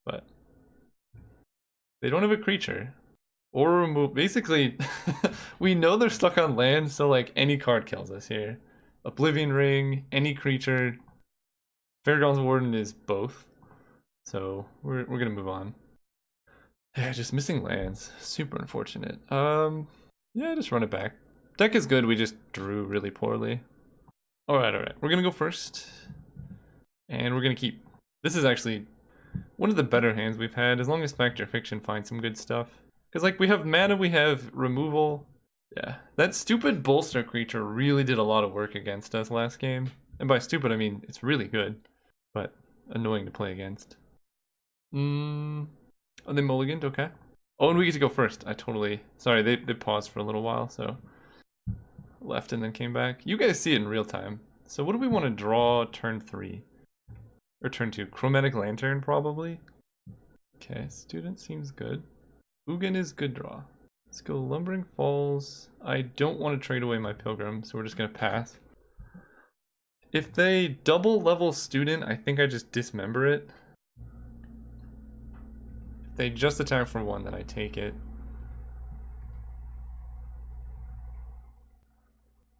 But they don't have a creature. Or remove. Basically, we know they're stuck on land, so like any card kills us here. Oblivion Ring, any creature. Fairgrounds Warden is both. So we're gonna move on. Yeah, just missing lands. Super unfortunate. Yeah, just run it back. Deck is good, we just drew really poorly. Alright. We're gonna go first. And we're gonna keep. This is actually one of the better hands we've had, as long as Factor Fiction finds some good stuff. Because like we have mana, we have removal, Yeah, that stupid bolster creature really did a lot of work against us last game. And by stupid, I mean it's really good, but annoying to play against. Oh, they mulliganed? Okay. Oh, and we get to go first. Sorry, they paused for a little while, so left and then came back. You guys see it in real time. So what do we want to draw turn 3? Or turn 2? Chromatic Lantern, probably? Okay, Student seems good. Ugin is good draw. Let's go Lumbering Falls. I don't want to trade away my Pilgrim, so we're just going to pass. If they double level Student, I think I just dismember it. If they just attack for 1, then I take it.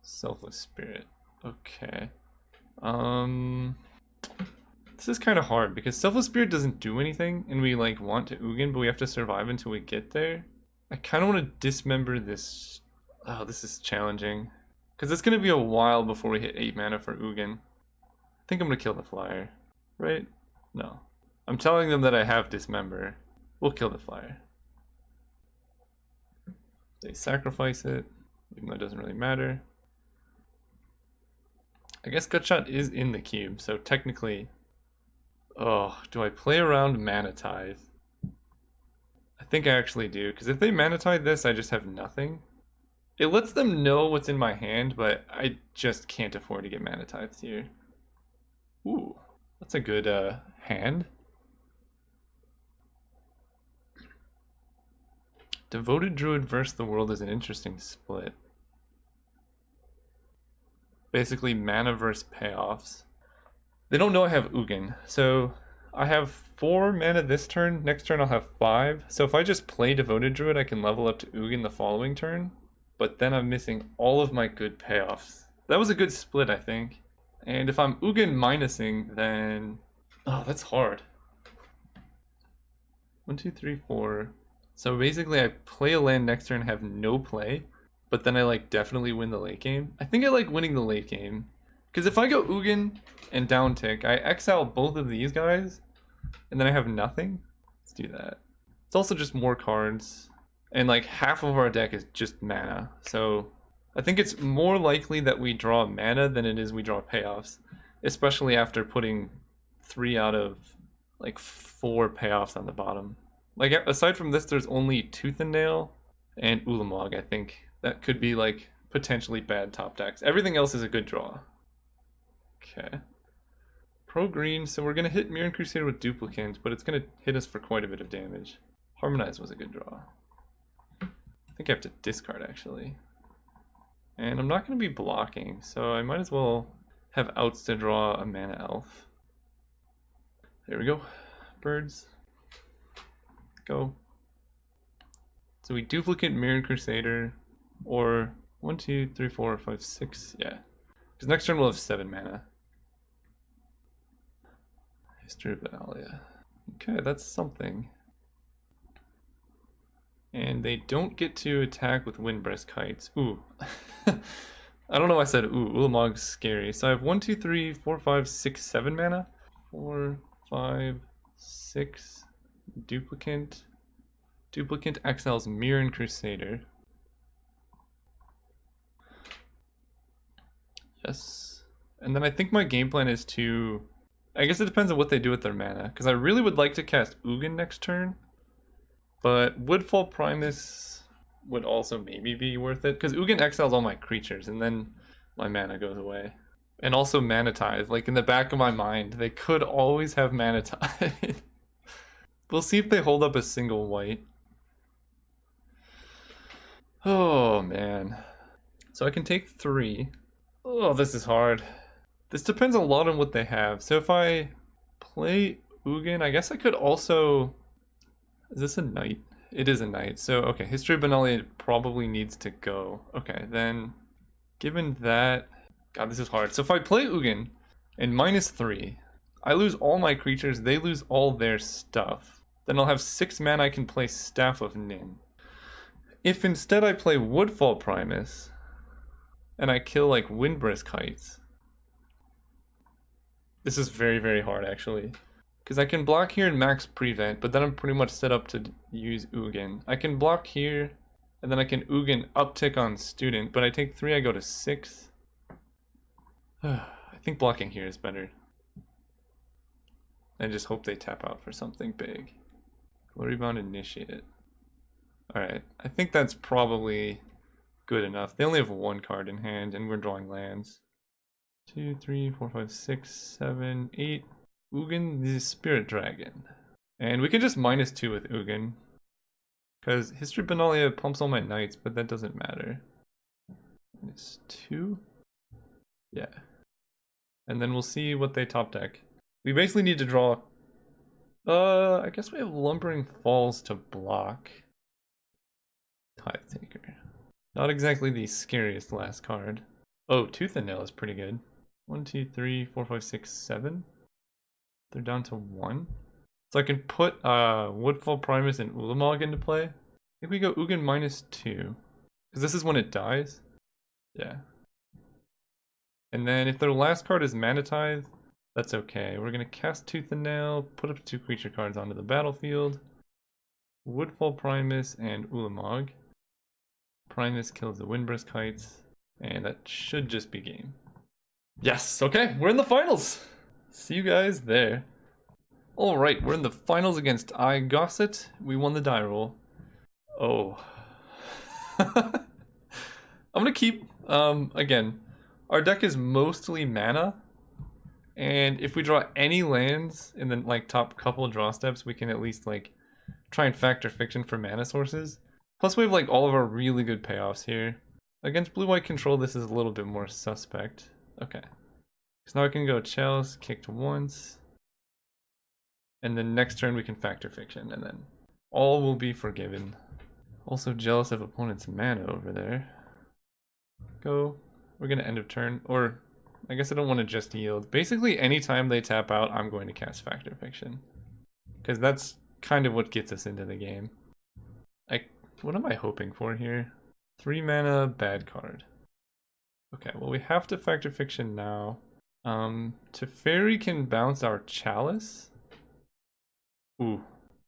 Selfless Spirit. Okay. This is kind of hard because Selfless Spirit doesn't do anything and we like want to Ugin, but we have to survive until we get there. I kind of want to dismember this. Oh, this is challenging. Because it's going to be a while before we hit 8 mana for Ugin. I think I'm going to kill the flyer. Right? No. I'm telling them that I have dismember. We'll kill the flyer. They sacrifice it, even though it doesn't really matter. I guess Gutshot is in the cube, so technically... Oh, do I play around Mana Tithe? I think I actually do, because if they Mana Tithe this, I just have nothing. It lets them know what's in my hand, but I just can't afford to get Mana Tithed here. Ooh, that's a good hand. Devoted Druid versus the World is an interesting split. Basically, mana versus payoffs. They don't know I have Ugin, so I have 4 mana this turn. Next turn I'll have 5. So if I just play Devoted Druid, I can level up to Ugin the following turn. But then I'm missing all of my good payoffs. That was a good split, I think. And if I'm Ugin minusing, then... Oh, that's hard. 1, 2, 3, 4. So basically I play a land next turn and have no play. But then I like definitely win the late game. I think I like winning the late game. Because if I go Ugin and down tick, I exile both of these guys. And then I have nothing. Let's do that. It's also just more cards. And like half of our deck is just mana. So I think it's more likely that we draw mana than it is we draw payoffs. Especially after putting 3 out of like 4 payoffs on the bottom. Like aside from this, there's only Tooth and Nail and Ulamog, I think. That could be like potentially bad top decks. Everything else is a good draw. Okay. Pro green, so we're going to hit Mirran Crusader with Duplicant, but it's going to hit us for quite a bit of damage. Harmonize was a good draw. I think I have to discard actually. And I'm not going to be blocking, so I might as well have outs to draw a mana elf. There we go. Birds. Go. So we duplicate Mirran Crusader, or 1, 2, 3, 4, 5, 6, yeah. Because next turn we'll have 7 mana. History of Vanalia. Okay, that's something. And they don't get to attack with Windbreast Kites. Ooh. I don't know why I said ooh. Ulamog's scary. So I have 1, 2, 3, 4, 5, 6, 7 mana. 4, 5, 6. Duplicant. Duplicant exiles Mirran Crusader. Yes. And then I think my game plan is to... I guess it depends on what they do with their mana. Because I really would like to cast Ugin next turn. But Woodfall Primus would also maybe be worth it. Because Ugin exiles all my creatures and then my mana goes away. And also Mana Tithe. Like in the back of my mind, they could always have Mana Tithe. We'll see if they hold up a single white. Oh man. So I can take 3. Oh, this is hard. This depends a lot on what they have. So if I play Ugin, I guess I could also... Is this a knight? It is a knight. So, okay, History of Benalia probably needs to go. Okay, then, given that... God, this is hard. So if I play Ugin and -3, I lose all my creatures, they lose all their stuff. Then I'll have 6 mana I can play Staff of Nin. If instead I play Woodfall Primus, and I kill like Windbreast Kites... This is very, very hard actually. Because I can block here and max prevent, but then I'm pretty much set up to use Ugin. I can block here And then I can Ugin uptick on student, but I take 3, I go to 6. I think blocking here is better. I just hope they tap out for something big. Glory Bound initiate. Alright, I think that's probably good enough. They only have 1 card in hand, and we're drawing lands. 2, 3, 4, 5, 6, 7, 8. Ugin the Spirit Dragon. And we can just -2 with Ugin. Because History Benalia pumps all my knights, but that doesn't matter. -2? Yeah. And then we'll see what they top deck. We basically need to draw... I guess we have Lumbering Falls to block. Tithe Taker. Not exactly the scariest last card. Oh, Tooth and Nail is pretty good. 1, 2, 3, 4, 5, 6, 7. They're down to 1. So I can put Woodfall Primus and Ulamog into play. I think we go Ugin -2. Because this is when it dies. Yeah. And then if their last card is Mana Tithe, that's okay. We're going to cast Tooth and Nail, put up 2 creature cards onto the battlefield. Woodfall Primus and Ulamog. Primus kills the Windbrisk Heights. And that should just be game. Yes, okay, we're in the finals! See you guys there. Alright, we're in the finals against I Gosset. We won the die roll. Oh. I'm gonna keep, again, our deck is mostly mana. And if we draw any lands in the like top couple of draw steps, we can at least like try and factor fiction for mana sources. Plus we have like all of our really good payoffs here. Against blue-white control, this is a little bit more suspect. Okay. So now I can go Chalice, kicked once. And then next turn we can factor fiction, and then all will be forgiven. Also jealous of opponent's mana over there. Go. We're gonna end of turn, or I guess I don't want to just yield. Basically, anytime they tap out, I'm going to cast factor fiction. Because that's kind of what gets us into the game. What am I hoping for here? 3 mana, bad card. Okay, well we have to factor fiction now. Teferi can bounce our Chalice. Ooh,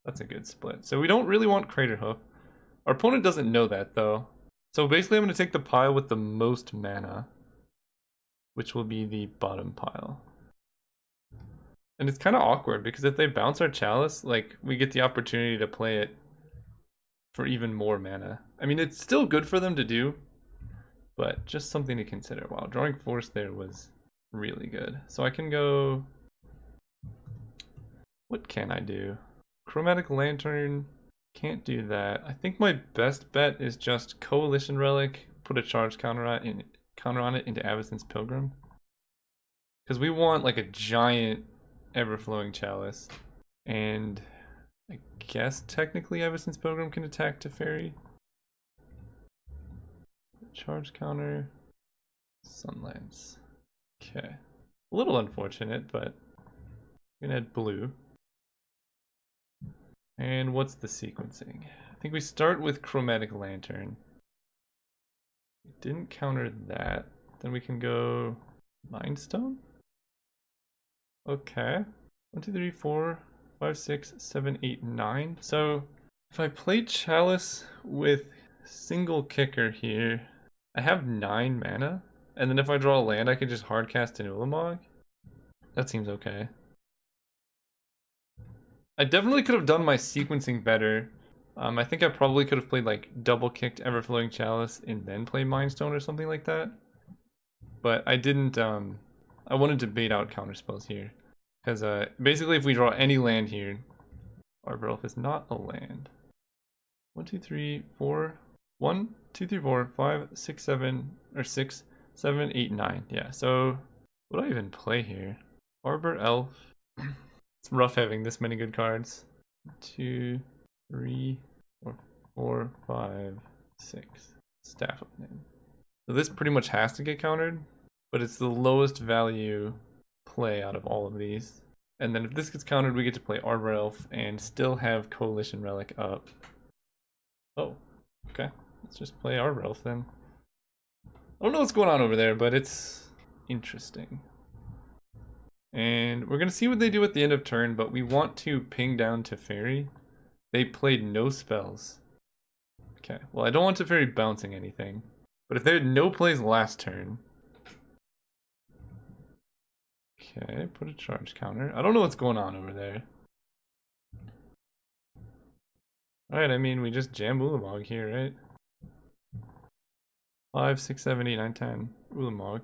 that's a good split. So we don't really want Crater Hoof. Our opponent doesn't know that though. So basically I'm going to take the pile with the most mana, which will be the bottom pile. And it's kind of awkward because if they bounce our Chalice, like we get the opportunity to play it for even more mana. I mean, it's still good for them to do, but just something to consider. Wow, drawing Force there was really good. So I can go... What can I do? Chromatic Lantern, can't do that. I think my best bet is just Coalition Relic, put a charge counter on it into Avacyn's Pilgrim. Because we want like a giant Everflowing Chalice. And I guess technically Avacyn's Pilgrim can attack Teferi. Charge counter, Sunlance. Okay. A little unfortunate, but we're gonna add blue. And what's the sequencing? I think we start with Chromatic Lantern. Didn't counter that. Then we can go Mind Stone? Okay. 1, 2, 3, 4, 5, 6, 7, 8, 9. So if I play Chalice with single kicker here, I have 9 mana. And then if I draw a land, I can just hardcast an Ulamog. That seems okay. I definitely could have done my sequencing better. I think I probably could have played like double kicked Everflowing Chalice and then play Mind Stone or something like that. But I didn't, I wanted to bait out counterspells here. Because basically if we draw any land here, Arbor Elf is not a land. 1, 2, 3, 4, 1, 2, 3, 4, 5, 6, 7, or 6, 7, 8, 9. Yeah, so what do I even play here? Arbor Elf. It's rough having this many good cards. 2, 3, 4, 5, 6. Staff of Nin. So this pretty much has to get countered, but it's the lowest value play out of all of these. And then if this gets countered, we get to play Arbor Elf and still have Coalition Relic up. Oh, okay. Let's just play Arbor Elf then. I don't know what's going on over there, but it's interesting. And we're going to see what they do at the end of turn, but we want to ping down Teferi. They played no spells. Okay, well I don't want Teferi bouncing anything. But if they had no plays last turn... Okay, put a charge counter. I don't know what's going on over there. Alright, I mean, we just jam Ulamog here, right? 5, 6, 7, 8, 9, 10. Ulamog.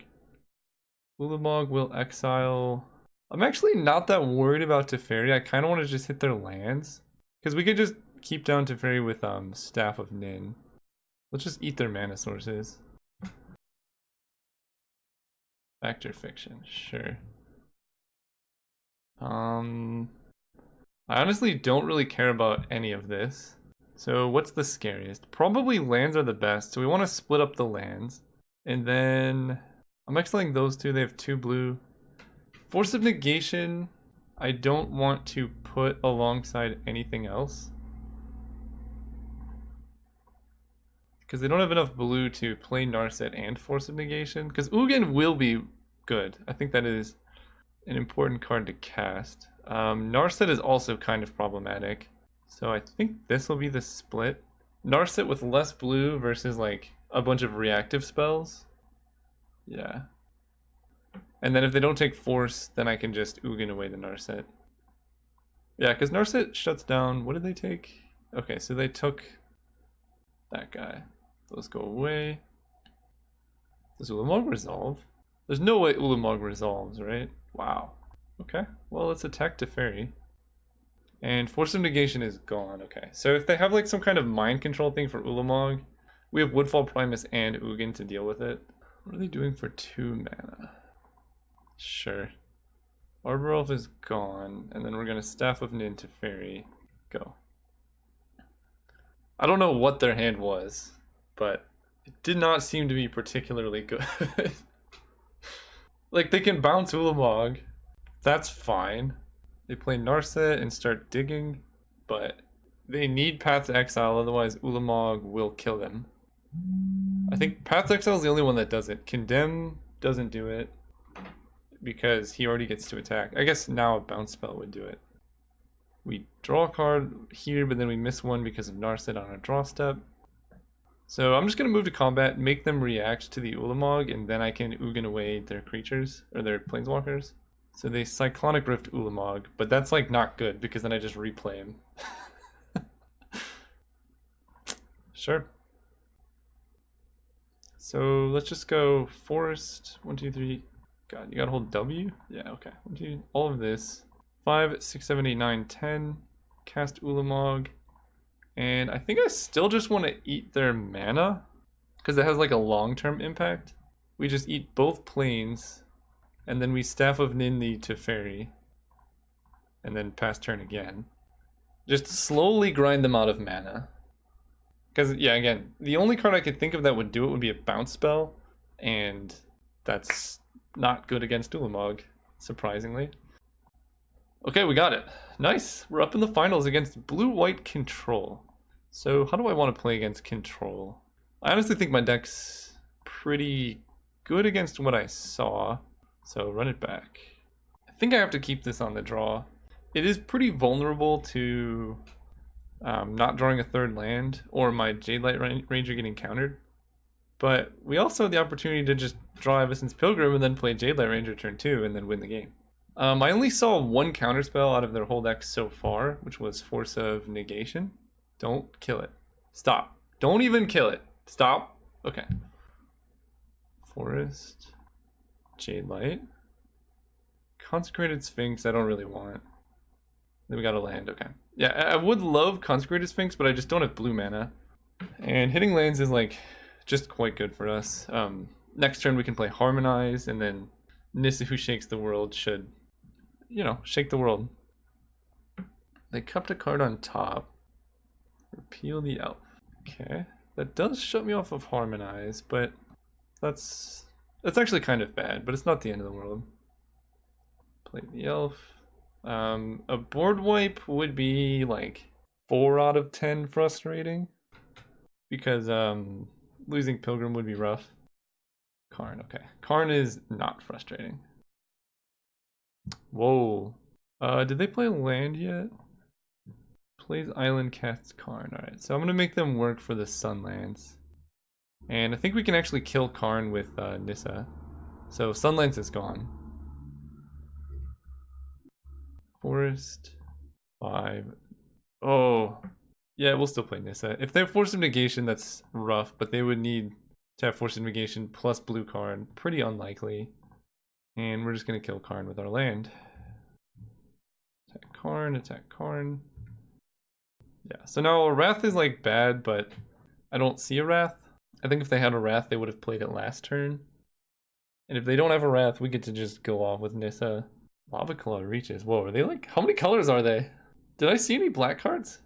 Ulamog will exile... I'm actually not that worried about Teferi. I kind of want to just hit their lands. Because we could just keep down Teferi with Staff of Nin. Let's just eat their mana sources. Factor Fiction, sure. I honestly don't really care about any of this. So what's the scariest? Probably lands are the best, so we want to split up the lands. And then I'm exiling those two, they have 2 blue. Force of Negation, I don't want to put alongside anything else. Because they don't have enough blue to play Narset and Force of Negation. Because Ugin will be good. I think that is an important card to cast. Narset is also kind of problematic. So I think this will be the split. Narset with less blue versus like a bunch of reactive spells. Yeah. And then if they don't take Force, then I can just Ugin away the Narset. Yeah, because Narset shuts down... What did they take? Okay, so they took that guy. Those go away. Does Ulamog resolve? There's no way Ulamog resolves, right? Wow. Okay, well let's attack Teferi. And Force of Negation is gone. Okay, so if they have like some kind of mind control thing for Ulamog, we have Woodfall Primus and Ugin to deal with it. What are they doing for 2 mana? Sure. Arbor Elf is gone, and then we're gonna Staff of Nin Teferi. Go. I don't know what their hand was, but it did not seem to be particularly good. Like, they can bounce Ulamog. That's fine. They play Narset and start digging, but they need Path to Exile, otherwise Ulamog will kill them. I think Path to Exile is the only one that does it. Condemn doesn't do it, because he already gets to attack. I guess now a bounce spell would do it. We draw a card here, but then we miss one because of Narset on our draw step. So I'm just going to move to combat, make them react to the Ulamog, and then I can Ugin away their creatures, or their planeswalkers. So they Cyclonic Rift Ulamog, but that's like not good, because then I just replay him. Sure. So let's just go Forest, 1, 2, 3. God, you gotta hold W? Yeah, okay. 1, 2, all of this. 5, 6, 7, 8, 9, 10. Cast Ulamog. And I think I still just want to eat their mana, because it has like a long-term impact. We just eat both planes, and then we Staff of Nin the Teferi, and then pass turn again. Just slowly grind them out of mana. Because, yeah, again, the only card I could think of that would do it would be a bounce spell, and that's not good against Ulamog, surprisingly. Okay, we got it. Nice. We're up in the finals against Blue-White Control. So how do I want to play against Control? I honestly think my deck's pretty good against what I saw. So run it back. I think I have to keep this on the draw. It is pretty vulnerable to not drawing a 3rd land or my Jadelight Ranger getting countered. But we also have the opportunity to just draw Evanescence Pilgrim and then play Jadelight Ranger turn 2 and then win the game. I only saw 1 counterspell out of their whole deck so far, which was Force of Negation. Don't kill it. Stop. Don't even kill it. Stop. Okay. Forest. Jadelight. Consecrated Sphinx, I don't really want. Then we got a land, okay. Yeah, I would love Consecrated Sphinx, but I just don't have blue mana. And hitting lands is like just quite good for us. Next turn we can play Harmonize, and then Nissa Who Shakes the World should, you know, shake the world. They kept a card on top. Repeal the Elf. Okay. That does shut me off of Harmonize, but that's actually kind of bad, but it's not the end of the world. Play the Elf. A board wipe would be like 4 out of 10 frustrating, because losing Pilgrim would be rough. Karn, okay. Karn is not frustrating. Whoa. Did they play land yet? Plays Island, casts Karn. Alright, so I'm gonna make them work for the Sunlance. And I think we can actually kill Karn with Nissa. So Sunlance is gone. Forest 5. Oh, yeah, we'll still play Nissa. If they have Force of Negation, that's rough, but they would need to have Force of Negation plus blue Karn. Pretty unlikely. And we're just gonna kill Karn with our land. Attack Karn, attack Karn. Yeah, so now a Wrath is like bad, but I don't see a Wrath. I think if they had a Wrath, they would have played it last turn. And if they don't have a Wrath, we get to just go off with Nissa. Lava Claw reaches. Whoa, are they like, how many colors are they? Did I see any black cards?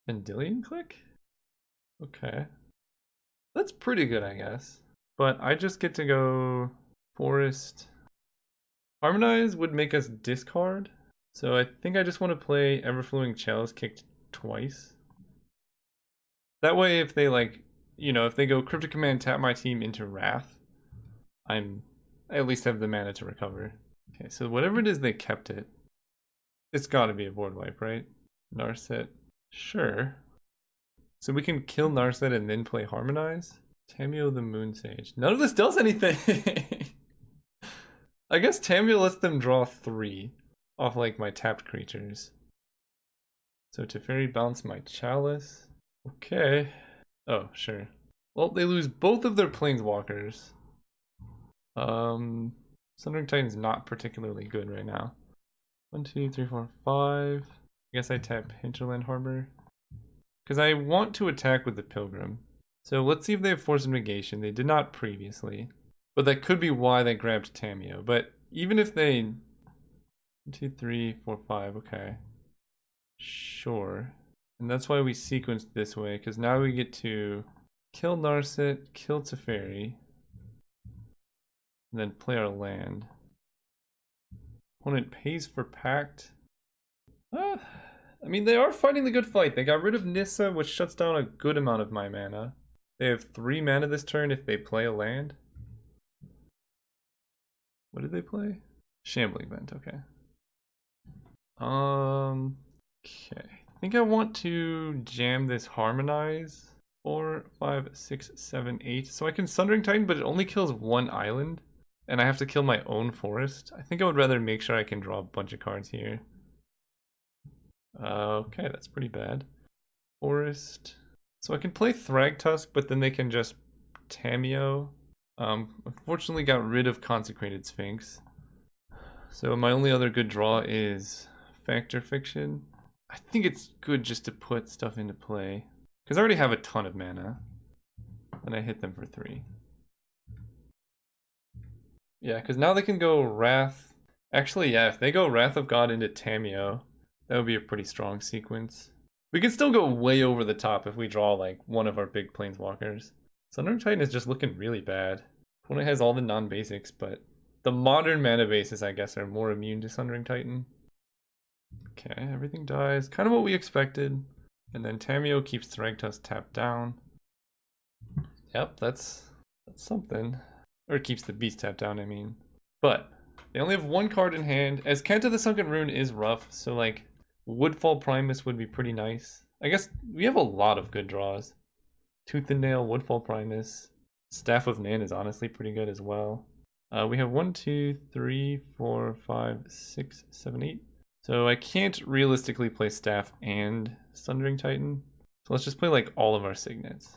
Vendilion Click? Okay. That's pretty good, I guess. But I just get to go Forest. Harmonize would make us discard. So I think I just want to play Everflowing Chalice kicked twice. That way if they like, you know, if they go Cryptic Command, tap my team into Wrath, I at least have the mana to recover. Okay, so whatever it is they kept it. It's gotta be a board wipe, right? Narset. Sure. So we can kill Narset and then play Harmonize? Tamio the Moon Sage. None of this does anything! I guess Tamio lets them draw 3 off like my tapped creatures. So Teferi bounce my Chalice. Okay. Oh, sure. Well, they lose both of their planeswalkers. Sundering Titan's not particularly good right now. 1, 2, 3, 4, 5. I guess I tap Hinterland Harbor. Because I want to attack with the Pilgrim. So let's see if they have Force of Negation. They did not previously. But that could be why they grabbed Tamio. But even if they... 1, 2, 3, 4, 5. Okay. Sure. And that's why we sequenced this way. Because now we get to kill Narset, kill Teferi. And then play our land. Opponent pays for Pact. I mean, they are fighting the good fight. They got rid of Nissa, which shuts down a good amount of my mana. They have 3 mana this turn if they play a land. What did they play? Shambling Vent, okay. Okay. I think I want to jam this Harmonize. 4, 5, 6, 7, 8. So I can Sundering Titan, but it only kills 1 island. And I have to kill my own forest. I think I would rather make sure I can draw a bunch of cards here. Okay, that's pretty bad. Forest. So I can play Thragtusk, but then they can just Tamio. Unfortunately got rid of Consecrated Sphinx. So my only other good draw is Factor Fiction. I think it's good just to put stuff into play. Because I already have a ton of mana. And I hit them for 3. Yeah, because now they can go Wrath. Actually, yeah, if they go Wrath of God into Tamio, that would be a pretty strong sequence. We can still go way over the top if we draw like one of our big planeswalkers. Sundering Titan is just looking really bad. Opponent has all the non-basics, but the modern mana bases, I guess, are more immune to Sundering Titan. Okay, everything dies. Kind of what we expected. And then Tamio keeps Thragtusk tapped down. Yep, that's something. Or it keeps the beast tapped down, I mean. But they only have 1 card in hand. As Kenta the Sunken Rune is rough, so like Woodfall Primus would be pretty nice. I guess we have a lot of good draws. Tooth and Nail, Woodfall Primus. Staff of Nan is honestly pretty good as well. We have 1, 2, 3, 4, 5, 6, 7, 8. So I can't realistically play Staff and Sundering Titan. So let's just play like all of our signets.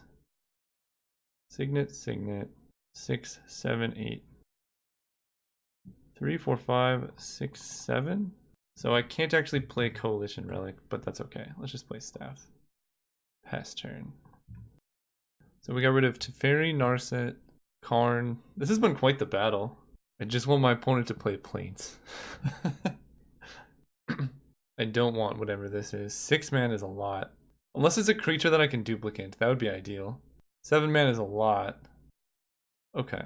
Signet, Signet. 6, 7, 8. 3, 4, 5, 6, 7. So I can't actually play Coalition Relic, but that's okay. Let's just play Staff. Pass turn. So we got rid of Teferi, Narset, Karn. This has been quite the battle. I just want my opponent to play Plains. I don't want whatever this is. 6 mana is a lot. Unless it's a creature that I can duplicate. That would be ideal. 7 mana is a lot. Okay.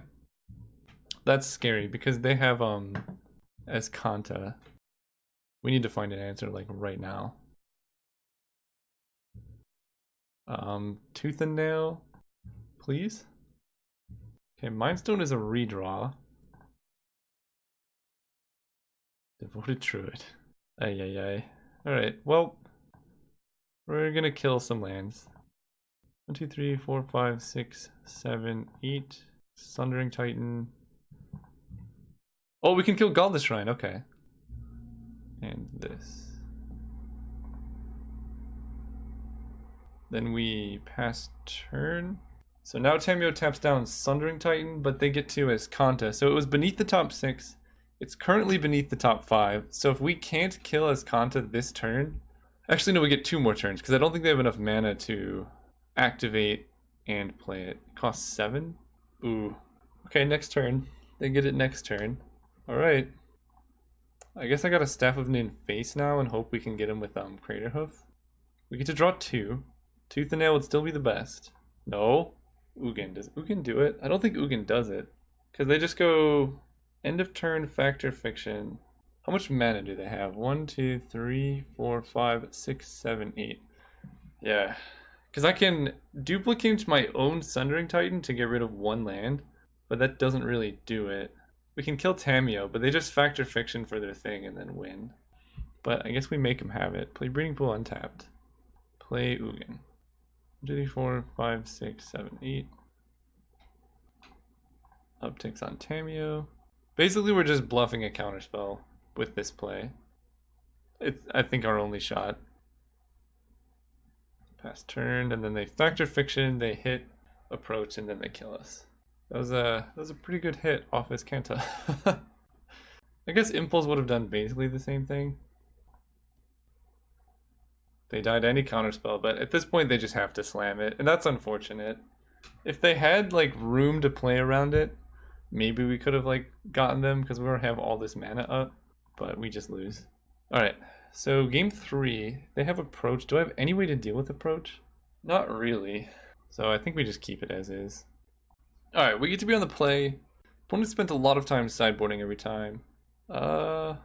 That's scary because they have Escanta. We need to find an answer like right now. Tooth and Nail, please. Okay, Mindstone is a redraw. Devoted Druid. Ay, ay, ay. Alright, well, we're gonna kill some lands. 1, 2, 3, 4, 5, 6, 7, 8. Sundering Titan. Oh, we can kill Godless Shrine, okay. And this. Then we pass turn. So now Tamio taps down Sundering Titan, but they get to as Kanta. So it was beneath the top 6. It's currently beneath the top 5. So if we can't kill as Kanta this turn... Actually, no, we get 2 more turns, because I don't think they have enough mana to activate and play it. It costs 7? Ooh. Okay, next turn. They get it next turn. Alright. I guess I got a Staff of Nin face now and hope we can get him with Craterhoof. We get to draw 2. Tooth and Nail would still be the best. No. Ugin. Does Ugin do it? I don't think Ugin does it. Because they just go end of turn, Factor Fiction. How much mana do they have? 1, 2, 3, 4, 5, 6, 7, 8. Yeah. Because I can duplicate my own Sundering Titan to get rid of 1 land. But that doesn't really do it. We can kill Tamio, but they just Factor Fiction for their thing and then win. But I guess we make them have it. Play Breeding Pool untapped. Play Ugin. 2, 3, 4, 5, 6, 7, 8. Upticks on Tamio. Basically, we're just bluffing a counterspell with this play. It's, I think, our only shot. Pass turn, and then they Factor Fiction, they hit, approach, and then they kill us. That was a pretty good hit off his Kanta. I guess Impulse would have done basically the same thing. They died any counterspell, but at this point they just have to slam it, and that's unfortunate. If they had like room to play around it, maybe we could have like gotten them because we don't have all this mana up, but we just lose. Alright, so game 3, they have approach. Do I have any way to deal with approach? Not really. So I think we just keep it as is. Alright, we get to be on the play. Opponent spent a lot of time sideboarding every time. I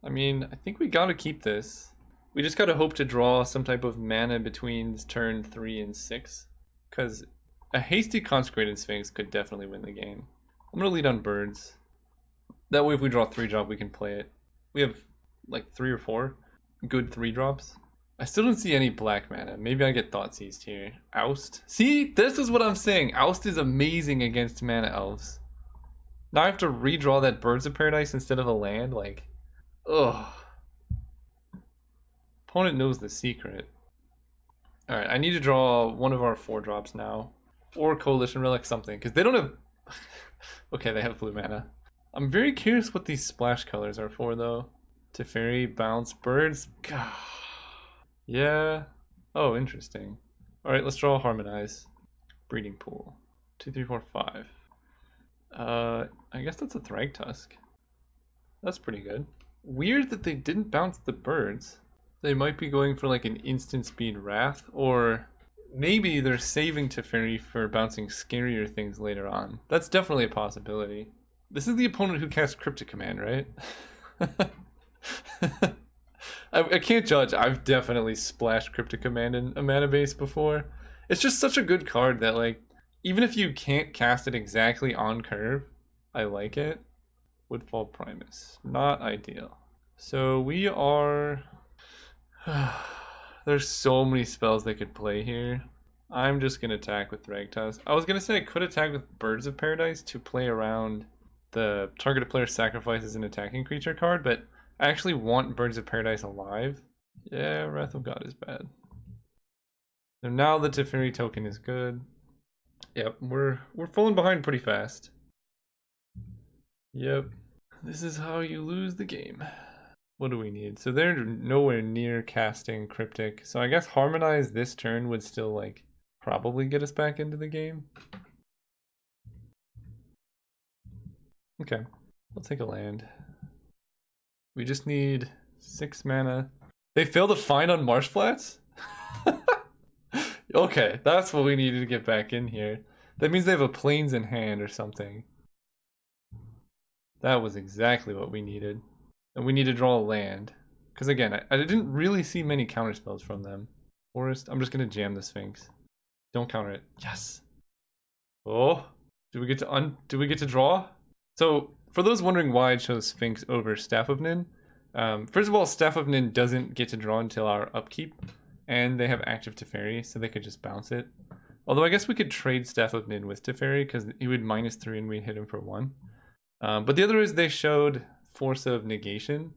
mean, I think we gotta keep this. We just gotta hope to draw some type of mana between turn 3 and 6. Because a hasty Consecrated Sphinx could definitely win the game. I'm gonna lead on birds. That way if we draw 3-drop, we can play it. We have like 3 or 4 good 3-drops. I still don't see any black mana. Maybe I get Thoughtseized here. Oust. See, this is what I'm saying. Oust is amazing against mana elves. Now I have to redraw that Birds of Paradise instead of a land. Like, ugh. Opponent knows the secret. Alright, I need to draw one of our 4-drops now. Or Coalition Relic, something. Because they don't have... Okay, they have blue mana. I'm very curious what these splash colors are for, though. Teferi, Bounce, Birds. God. Yeah. Oh, interesting. Alright, let's draw Harmonize. Breeding Pool. 2, 3, 4, 5. I guess that's a Thragtusk. That's pretty good. Weird that they didn't bounce the birds. They might be going for like an instant speed Wrath, or maybe they're saving Teferi for bouncing scarier things later on. That's definitely a possibility. This is the opponent who cast Cryptic Command, right? I can't judge. I've definitely splashed Cryptic Command in a mana base before. It's just such a good card that, like, even if you can't cast it exactly on curve, I like it. Woodfall Primus. Not ideal. So we are... There's so many spells they could play here. I'm just going to attack with Thragtusk. I was going to say I could attack with Birds of Paradise to play around the targeted player sacrifices an attacking creature card, but I actually want Birds of Paradise alive. Yeah, Wrath of God is bad. So now the Teferi token is good. Yep, we're falling behind pretty fast. Yep. This is how you lose the game. What do we need? So they're nowhere near casting Cryptic. So I guess Harmonize this turn would still, like, probably get us back into the game. Okay, we'll take a land. We just need 6 mana. They failed to find on Marsh Flats? Okay, that's what we needed to get back in here. That means they have a Plains in hand or something. That was exactly what we needed. And we need to draw a land. Because again, I didn't really see many counterspells from them. Forest, I'm just going to jam the Sphinx. Don't counter it. Yes! Oh! Do we get to draw? So, for those wondering why I chose Sphinx over Staff of Nin, First of all, Staff of Nin doesn't get to draw until our upkeep, and they have active Teferi, so they could just bounce it. Although I guess we could trade Staff of Nin with Teferi, because he would -3 and we'd hit him for 1. But the other is they showed Force of Negation,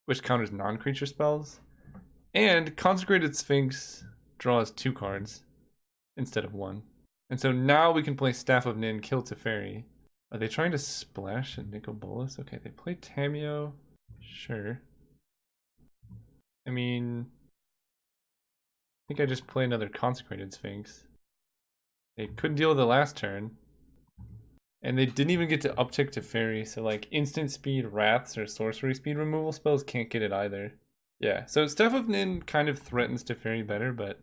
which counters non-creature spells. And Consecrated Sphinx draws 2 cards instead of 1. And so now we can play Staff of Nin, kill Teferi. Are they trying to splash a Nicol Bolas? Okay, they play Tamiyo. Sure. I mean, I think I just play another Consecrated Sphinx. They couldn't deal with the last turn. And they didn't even get to uptick Teferi, so like instant speed Wraths or sorcery speed removal spells can't get it either. Yeah, so Staff of Nin kind of threatens Teferi better, but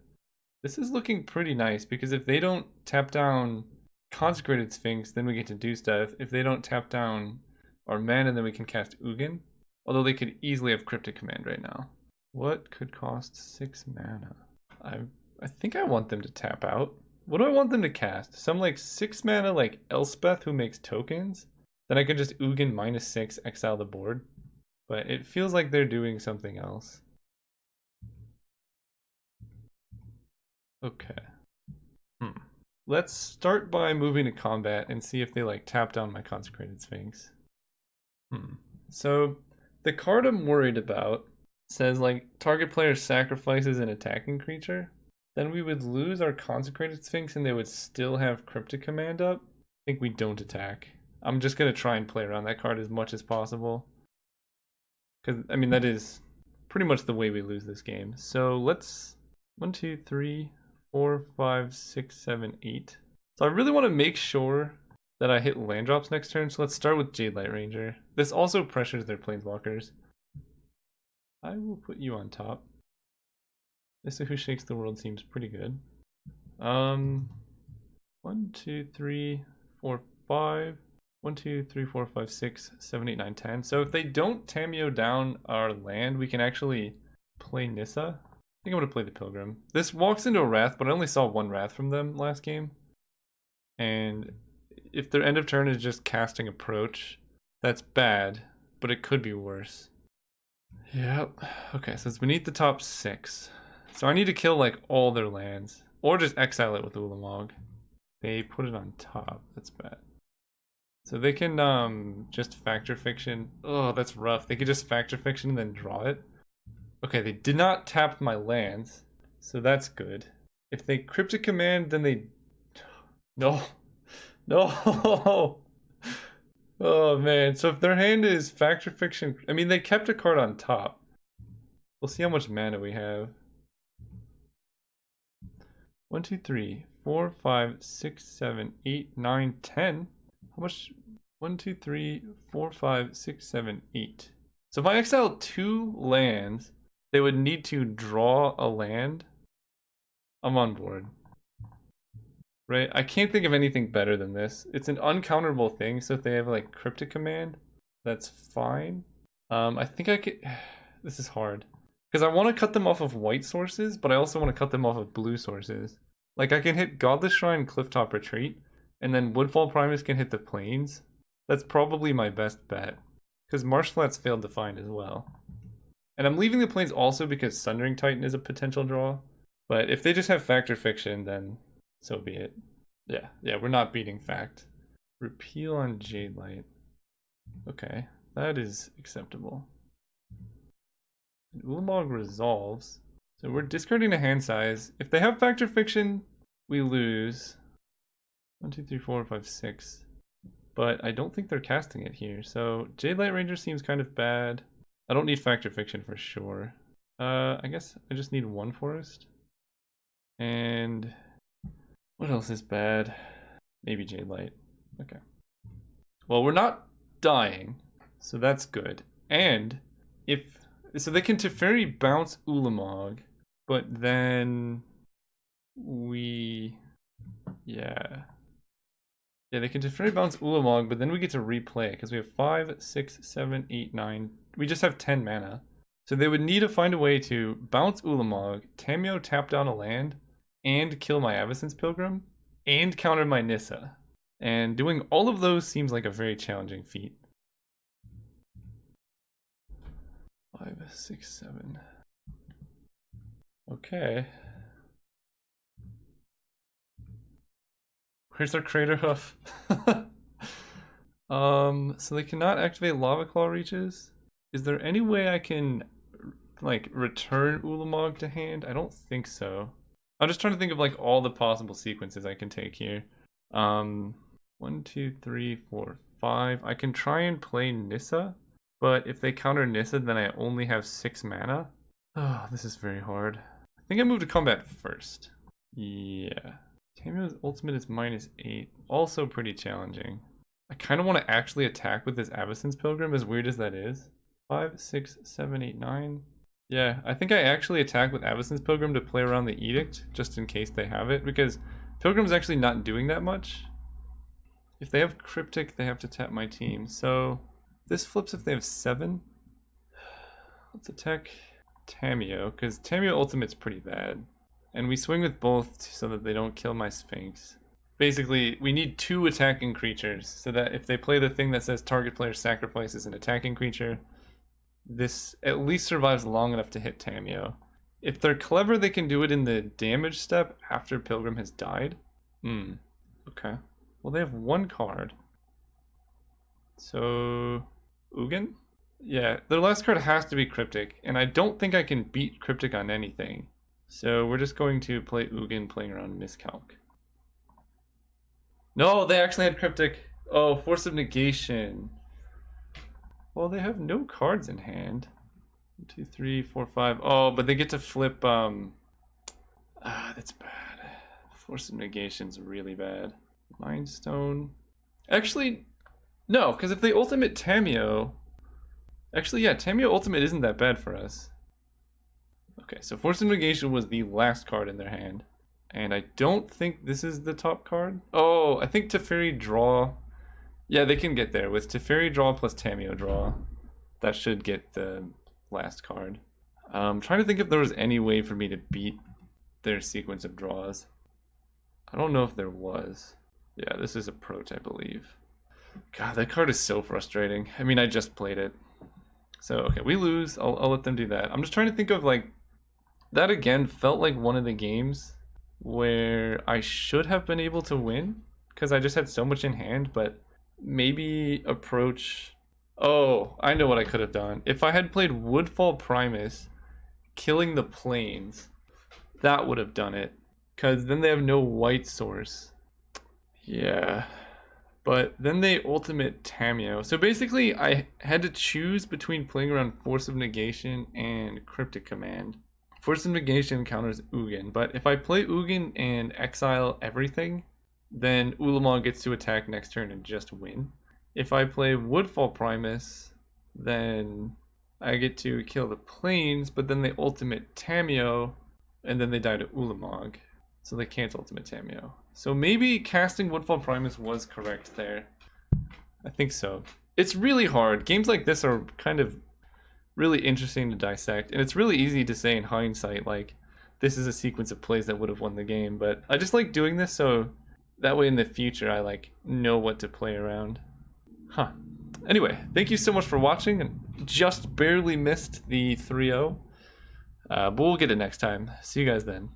this is looking pretty nice because if they don't tap down Consecrated Sphinx, then we get to do stuff. If they don't tap down our mana, then we can cast Ugin. Although they could easily have Cryptic Command right now. What could cost 6 mana? I think I want them to tap out. What do I want them to cast? Some like 6 mana like Elspeth who makes tokens? Then I could just Ugin -6, exile the board. But it feels like they're doing something else. Okay. Let's start by moving to combat and see if they like tap down my Consecrated Sphinx. So the card I'm worried about says like target player sacrifices an attacking creature. Then we would lose our Consecrated Sphinx and they would still have Cryptic Command up. I think we don't attack. I'm just going to try and play around that card as much as possible. Because, I mean, that is pretty much the way we lose this game. So let's 1, 2, 3, 4, 5, 6, 7, 8. So I really want to make sure that I hit land drops next turn. So let's start with Jade Light Ranger. This also pressures their planeswalkers. I will put you on top. This is Who Shakes the World seems pretty good. 1, 2, 3, 4, 5. 1, 2, 3, 4, 5, 6, 7, 8, 9, 10. So if they don't Tamiyo down our land, we can actually play Nissa. I think I'm going to play the Pilgrim. This walks into a Wrath, but I only saw 1 Wrath from them last game. And if their end of turn is just casting Approach, that's bad, but it could be worse. Yep. Okay, so it's beneath the top 6. So I need to kill like all their lands, or just exile it with Ulamog. They put it on top. That's bad. So they can just Factor Fiction. Oh, that's rough. They could just Factor Fiction and then draw it. Okay, they did not tap my lands, so that's good. If they Cryptic Command, then they... No. No! Oh man, so if their hand is Factor Fiction... I mean, they kept a card on top. We'll see how much mana we have. 1, 2, 3, 4, 5, 6, 7, 8, 9, 10. How much? 1, 2, 3, 4, 5, 6, 7, 8. So if I exile 2 lands, they would need to draw a land. I'm on board. Right? I can't think of anything better than this. It's an uncounterable thing, so if they have like Cryptic Command, that's fine. I think I could... This is hard. Because I want to cut them off of white sources, but I also want to cut them off of blue sources. Like I can hit Godless Shrine, Clifftop Retreat, and then Woodfall Primus can hit the plains. That's probably my best bet. Because Marsh Flats failed to find as well. And I'm leaving the plains also because Sundering Titan is a potential draw. But if they just have Factor Fiction, then so be it. Yeah, we're not beating Fact. Repeal on Jade Light. Okay, that is acceptable. And Ulamog resolves. So we're discarding a hand size. If they have Factor Fiction, we lose. 1, 2, 3, 4, 5, 6. But I don't think they're casting it here. So Jade Light Ranger seems kind of bad. I don't need Factor Fiction for sure. I guess I just need 1 forest. And what else is bad? Maybe Jade Light. Okay. Well, we're not dying, so that's good. And so they can Teferi bounce Ulamog, but then yeah, they can Teferi bounce Ulamog, but then we get to replay it because we have 5, 6, 7, 8, 9. We just have 10 mana. So they would need to find a way to bounce Ulamog, Tamiyo tap down a land, and kill my Avacyn's Pilgrim, and counter my Nissa. And doing all of those seems like a very challenging feat. 5, 6, 7. Okay. Where's our crater hoof? So they cannot activate lava claw reaches. Is there any way I can like return Ulamog to hand? I don't think so. I'm just trying to think of like all the possible sequences I can take here. 1, 2, 3, 4, 5. I can try and play Nissa, but if they counter Nissa, then I only have 6 mana. Oh, this is very hard. I think I move to combat first. Yeah. Tamio's ultimate is -8. Also pretty challenging. I kind of want to actually attack with this Avacyn's Pilgrim, as weird as that is. 5, 6, 7, 8, 9. Yeah, I think I actually attack with Avacyn's Pilgrim to play around the Edict, just in case they have it, because Pilgrim's actually not doing that much. If they have Cryptic, they have to tap my team. So this flips if they have 7. Let's attack Tamio, because Tamio ultimate's pretty bad. And we swing with both so that they don't kill my Sphinx. Basically, we need 2 attacking creatures, so that if they play the thing that says target player sacrifices an attacking creature, this at least survives long enough to hit Tamio. If they're clever, they can do it in the damage step after Pilgrim has died. Okay. Well, they have 1 card. So, Ugin? Yeah, their last card has to be Cryptic, and I don't think I can beat Cryptic on anything. So we're just going to play Ugin playing around Miscalc. No, they actually had Cryptic. Oh, Force of Negation. Well, they have no cards in hand. 1, 2, 3, 4, 5. Oh, but they get to flip, that's bad. Force of Negation's really bad. Mind Stone. Actually, no, because if they ultimate Tamio... Actually, yeah, Tamio ultimate isn't that bad for us. Okay, so Force of Negation was the last card in their hand. And I don't think this is the top card. Oh, I think Teferi Draw. Yeah, they can get there. With Teferi Draw plus Tamio Draw, that should get the last card. I'm trying to think if there was any way for me to beat their sequence of draws. I don't know if there was. Yeah, this is approach, I believe. God, that card is so frustrating. I mean, I just played it. So, okay, we lose. I'll let them do that. I'm just trying to think of, like, that again felt like one of the games where I should have been able to win because I just had so much in hand, but maybe approach... Oh, I know what I could have done. If I had played Woodfall Primus, killing the plains, that would have done it. Because then they have no white source. Yeah. But then they ultimate Tamio. So basically, I had to choose between playing around Force of Negation and Cryptic Command. Force of Negation counters Ugin, but if I play Ugin and exile everything, then Ulamog gets to attack next turn and just win. If I play Woodfall Primus, then I get to kill the plains, but then they ultimate Tamio, and then they die to Ulamog. So they can't ultimate Tamio. So maybe casting Woodfall Primus was correct there. I think so. It's really hard. Games like this are kind of really interesting to dissect, and it's really easy to say in hindsight, like, this is a sequence of plays that would have won the game, but I just like doing this so that way in the future I like know what to play around. Anyway, thank you so much for watching, and just barely missed the 3-0, but we'll get it next time. See you guys then.